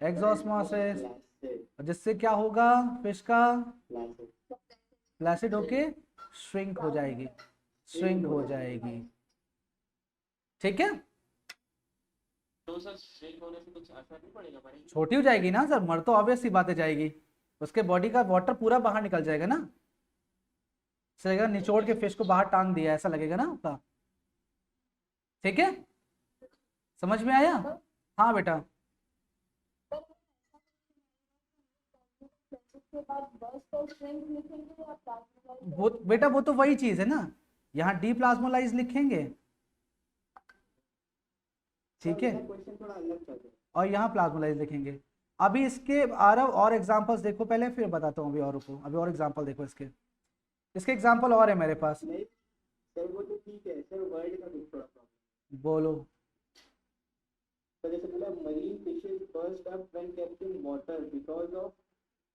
एक्सॉस्मोसिस। फ्लैसिड जिससे क्या होगा, फिश का फ्लैसिड फ्लैसिड होके श्रिंक हो जाएगी, श्रिंक हो जाएगी, ठीक है। तो सर श्रिंक होने से कुछ असर नहीं पड़ेगा हमारी? छोटी हो जाएगी ना सर, मर तो ऑब्वियस सी बातें जाएगी, उसके बॉडी का वाटर पूरा बाहर निकल जाएगा ना। लगेगा निचोड़ के फिश को बाहर टांग दिया, ऐसा लगेगा ना आपका, ठीक है, समझ में आया। हाँ बेटा, उसके बाद बर्स्ट और श्रिंक लिखेंगे या प्लाज्मोलाइज? वो बेटा वो तो वही चीज है ना, यहाँ डीप्लाज्मोलाइज लिखेंगे, ठीक है, क्वेश्चन थोड़ा अलग था और यहाँ प्लाज्मोलाइज लिखेंगे। अभी इसके आरव और एग्जांपल्स देखो पहले, फिर बताता हूँ अभी और को। अभी और एग्जांपल देखो इसके, इसके एग्जांपल और है मेरे पास। नहीं सर, वो तो ठीक है सर, वर्ड का कुछ थोड़ा प्रॉब्लम। बोलो। तो जैसे बोला marine fishes burst up when kept in water because of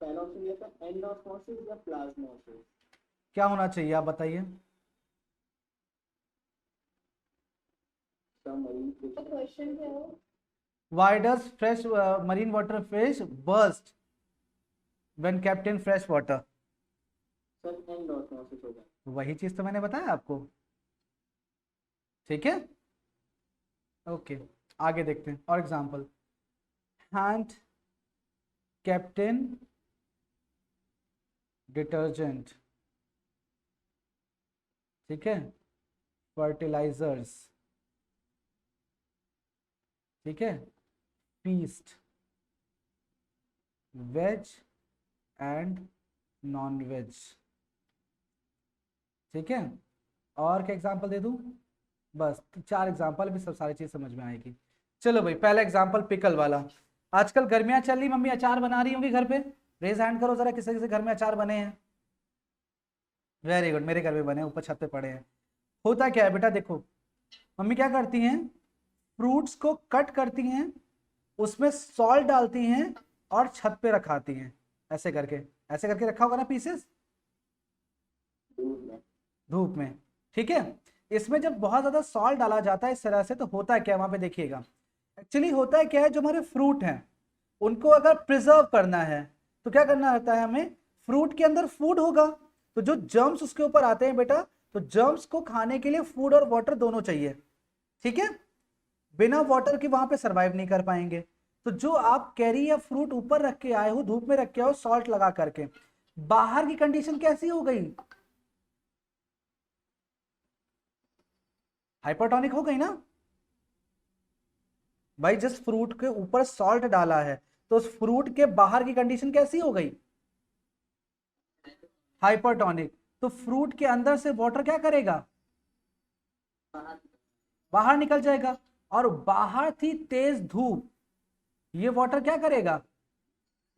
panosis या एंडोस्मोसिस या प्लाज्मोसिस। क्या होना चाहिए आप बताइए। सर मरीन तो फिशेस क्वेश्चन क्या है? Why does fresh marine water fish burst when kept in fresh water? Sir endosmosis होगा। वही चीज तो मैंने बताया आपको, ठीक है, ओके। आगे देखते हैं और example. Hand kept in detergent, ठीक है, फर्टिलाइजर्स, ठीक है, feast, veg and non veg, ठीक है। और क्या एग्जांपल दे दूं, बस 4 एग्जांपल, भी सब सारी चीज समझ में आएगी। चलो भाई, पहला एग्जांपल पिकल वाला। आजकल गर्मियां चल रही, मम्मी अचार बना रही होंगी घर पे, रेज हैंड करो जरा, किसी किसी घर में अचार बने हैं। वेरी गुड, मेरे घर में बने, ऊपर छत पे पड़े हैं। होता क्या है बेटा, देखो मम्मी क्या करती हैं, फ्रूट्स को कट करती हैं, उसमें सॉल्ट डालती हैं और छत पे रखाती हैं, ऐसे करके, ऐसे करके रखा होगा ना पीसेस, दूध में धूप में, ठीक है। इसमें जब बहुत ज्यादा सॉल्ट डाला जाता है इस तरह से, तो होता है क्या, वहां पे देखिएगा, एक्चुअली होता है क्या है, जो हमारे फ्रूट हैं उनको अगर प्रिजर्व करना है तो क्या करना होता है हमें, फ्रूट के अंदर फूड होगा, तो जो जर्म्स उसके ऊपर आते हैं बेटा, तो जर्म्स को खाने के लिए फूड और वाटर दोनों चाहिए, ठीक है। बिना वाटर के वहां पे सरवाइव नहीं कर पाएंगे। तो जो आप कैरी या फ्रूट ऊपर रख के आए हो, धूप में रख के आओ सॉल्ट लगा करके, बाहर की कंडीशन कैसी हो गई, हाइपरटोनिक हो गई ना भाई। जिस फ्रूट के ऊपर सॉल्ट डाला है तो उस फ्रूट के बाहर की कंडीशन कैसी हो गई, हाइपरटोनिक। तो फ्रूट के अंदर से वाटर क्या करेगा, बाहर निकल जाएगा, और बाहर थी तेज धूप, ये वाटर क्या करेगा,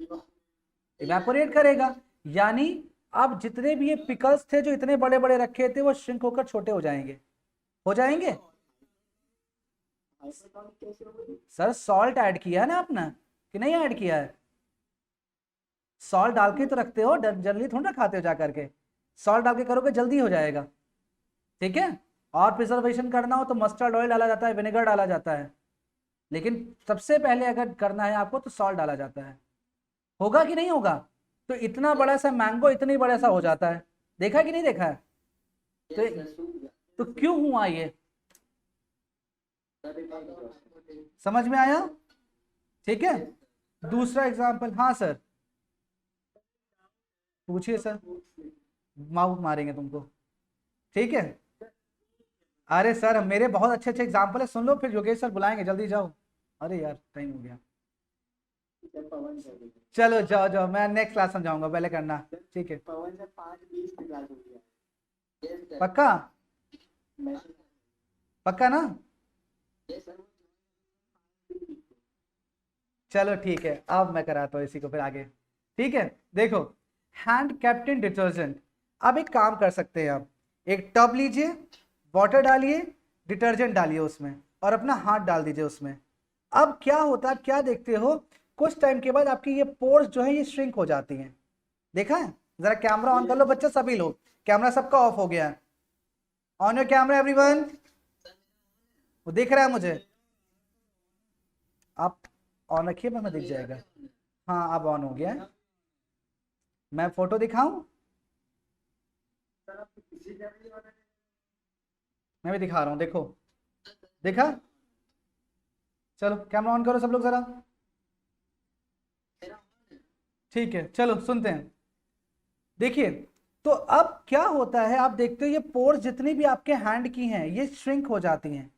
इवेपोरेट करेगा। यानी अब जितने भी ये पिकल्स थे जो इतने बड़े बड़े रखे थे, वो श्रिंक होकर छोटे हो जाएंगे, हो जाएंगे। हाइपरटोनिक कैसे होगा? सर सॉल्ट ऐड किया है ना आपने, कि नहीं ऐड किया है, सॉल्ट डाल के तो रखते हो, जल्दी थोड़ा ना खाते हो जा करके, सॉल्ट डाल के करोगे जल्दी हो जाएगा, ठीक है। और प्रिजर्वेशन करना हो तो मस्टर्ड ऑयल डाला जाता है, विनेगर डाला जाता है, लेकिन सबसे पहले अगर करना है आपको तो सॉल्ट डाला जाता है। होगा कि नहीं होगा, तो इतना बड़ा सा मैंगो इतनी बड़ा सा हो जाता है, देखा कि नहीं देखा है, तो क्यों हुआ ये, समझ में आया, ठीक है। दूसरा एग्जाम्पल, हाँ सर पूछिए सर, माउथ मारेंगे तुमको, ठीक है। अरे सर मेरे बहुत अच्छे अच्छे एग्जाम्पल है, सुन लो फिर योगेश सर बुलाएंगे, जल्दी जाओ। अरे यार टाइम हो गया, पवन सर भी। चलो जाओ जाओ, मैं नेक्स्ट क्लास समझाऊंगा, पहले करना, ठीक है। पवन सर 5:20 की क्लास हो गया। पक्का मैसेज। पक्का ना, यस सर। चलो ठीक है, अब मैं कराता हूँ इसी को फिर आगे, ठीक है। देखो हैंड कैप्टन डिटर्जेंट, अब एक काम कर सकते हैं आप, एक टब लीजिए, वाटर डालिए, डिटर्जेंट डालिए उसमें और अपना हाथ डाल दीजिए उसमें। अब क्या होता है, आप क्या देखते हो, कुछ टाइम के बाद आपकी ये पोर्स जो है ये श्रिंक हो जाती हैं, देखा है। जरा कैमरा ऑन कर लो बच्चे सभी लोग, कैमरा सबका ऑफ हो गया है, ऑन योर कैमरा एवरीवन, वो दिख रहा है मुझे, आप ऑन रखिए, मैं दिख जाएगा। हाँ अब ऑन हो गया है, मैं फोटो दिखाऊं, मैं भी दिखा रहा हूं, देखो देखा। चलो कैमरा ऑन करो सब लोग जरा, ठीक है। चलो सुनते हैं, देखिए तो अब क्या होता है, आप देखते हो ये पोर्स जितनी भी आपके हैंड की हैं ये श्रिंक हो जाती हैं,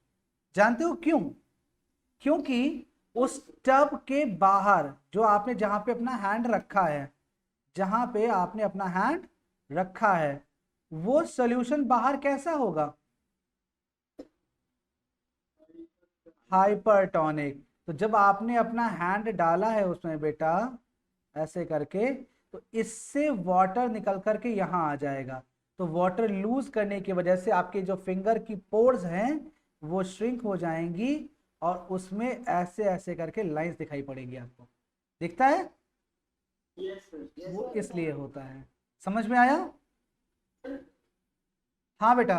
जानते हो क्यों? क्योंकि उस टब के बाहर जो आपने जहां पे अपना हैंड रखा है, जहां पे आपने अपना हैंड रखा है, वो सॉल्यूशन बाहर कैसा होगा, हाइपरटोनिक। तो जब आपने अपना हैंड डाला है उसमें बेटा ऐसे करके, तो इससे वाटर निकल करके यहाँ आ जाएगा, तो वाटर लूज करने की वजह से आपके जो फिंगर की पोर्स हैं वो श्रिंक हो जाएंगी और उसमें ऐसे ऐसे करके लाइंस दिखाई पड़ेंगी आपको, दिखता है, यस सर। वो इसलिए होता है। समझ में आया? हाँ बेटा,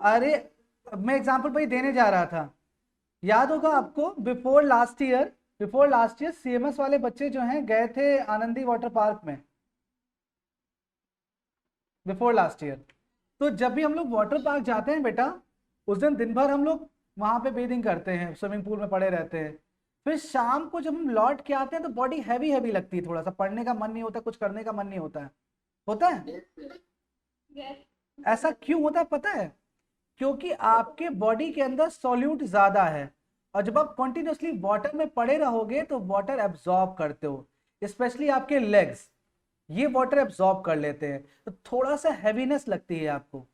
अरे मैं एग्जांपल भाई देने जा रहा था, याद होगा आपको बिफोर लास्ट ईयर सीएमएस वाले बच्चे जो हैं गए थे आनंदी वाटर पार्क में, बिफोर लास्ट ईयर। तो जब भी हम लोग वाटर पार्क जाते हैं बेटा, उस दिन भर हम लोग वहां पे बेदिंग करते हैं, स्विमिंग पूल में पड़े रहते हैं, फिर शाम को जब हम लौट के आते हैं तो बॉडी हैवी हैवी लगती है, थोड़ा सा पढ़ने का मन नहीं होता, कुछ करने का मन नहीं होता है। Yes. ऐसा क्यों होता है पता है? क्योंकि आपके बॉडी के अंदर सॉल्यूट ज्यादा है, और जब आप कंटिन्यूअसली वाटर में पड़े रहोगे तो वाटर एब्जॉर्ब करते हो, स्पेशली आपके लेग्स ये वाटर एब्जॉर्ब कर लेते हैं, तो थोड़ा सा हैवीनेस लगती है आपको,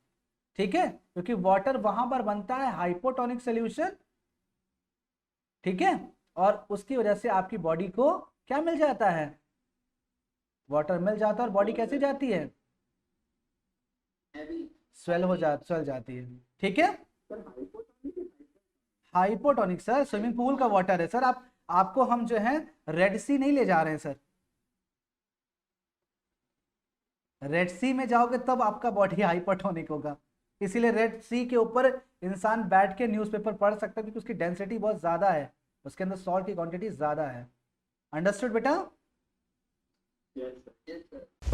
ठीक है, क्योंकि वाटर वहां पर बनता है हाइपोटोनिक सोल्यूशन, ठीक है, और उसकी वजह से आपकी बॉडी को क्या मिल जाता है, वाटर मिल जाता है, और बॉडी कैसे जाती है, स्वेल जाती है, ठीक है। हाइपोटोनिक सर स्विमिंग पूल का वाटर है सर, आपको हम जो है रेड सी नहीं ले जा रहे हैं सर, रेड सी में जाओगे तब आपका बॉडी हाइपोटोनिक होगा, इसीलिए रेड सी के ऊपर इंसान बैठ के न्यूज़पेपर पढ़ सकता है, क्योंकि उसकी डेंसिटी बहुत ज्यादा है, उसके अंदर सॉल्ट की क्वांटिटी ज्यादा है। अंडरस्टूड बेटा? Yes sir.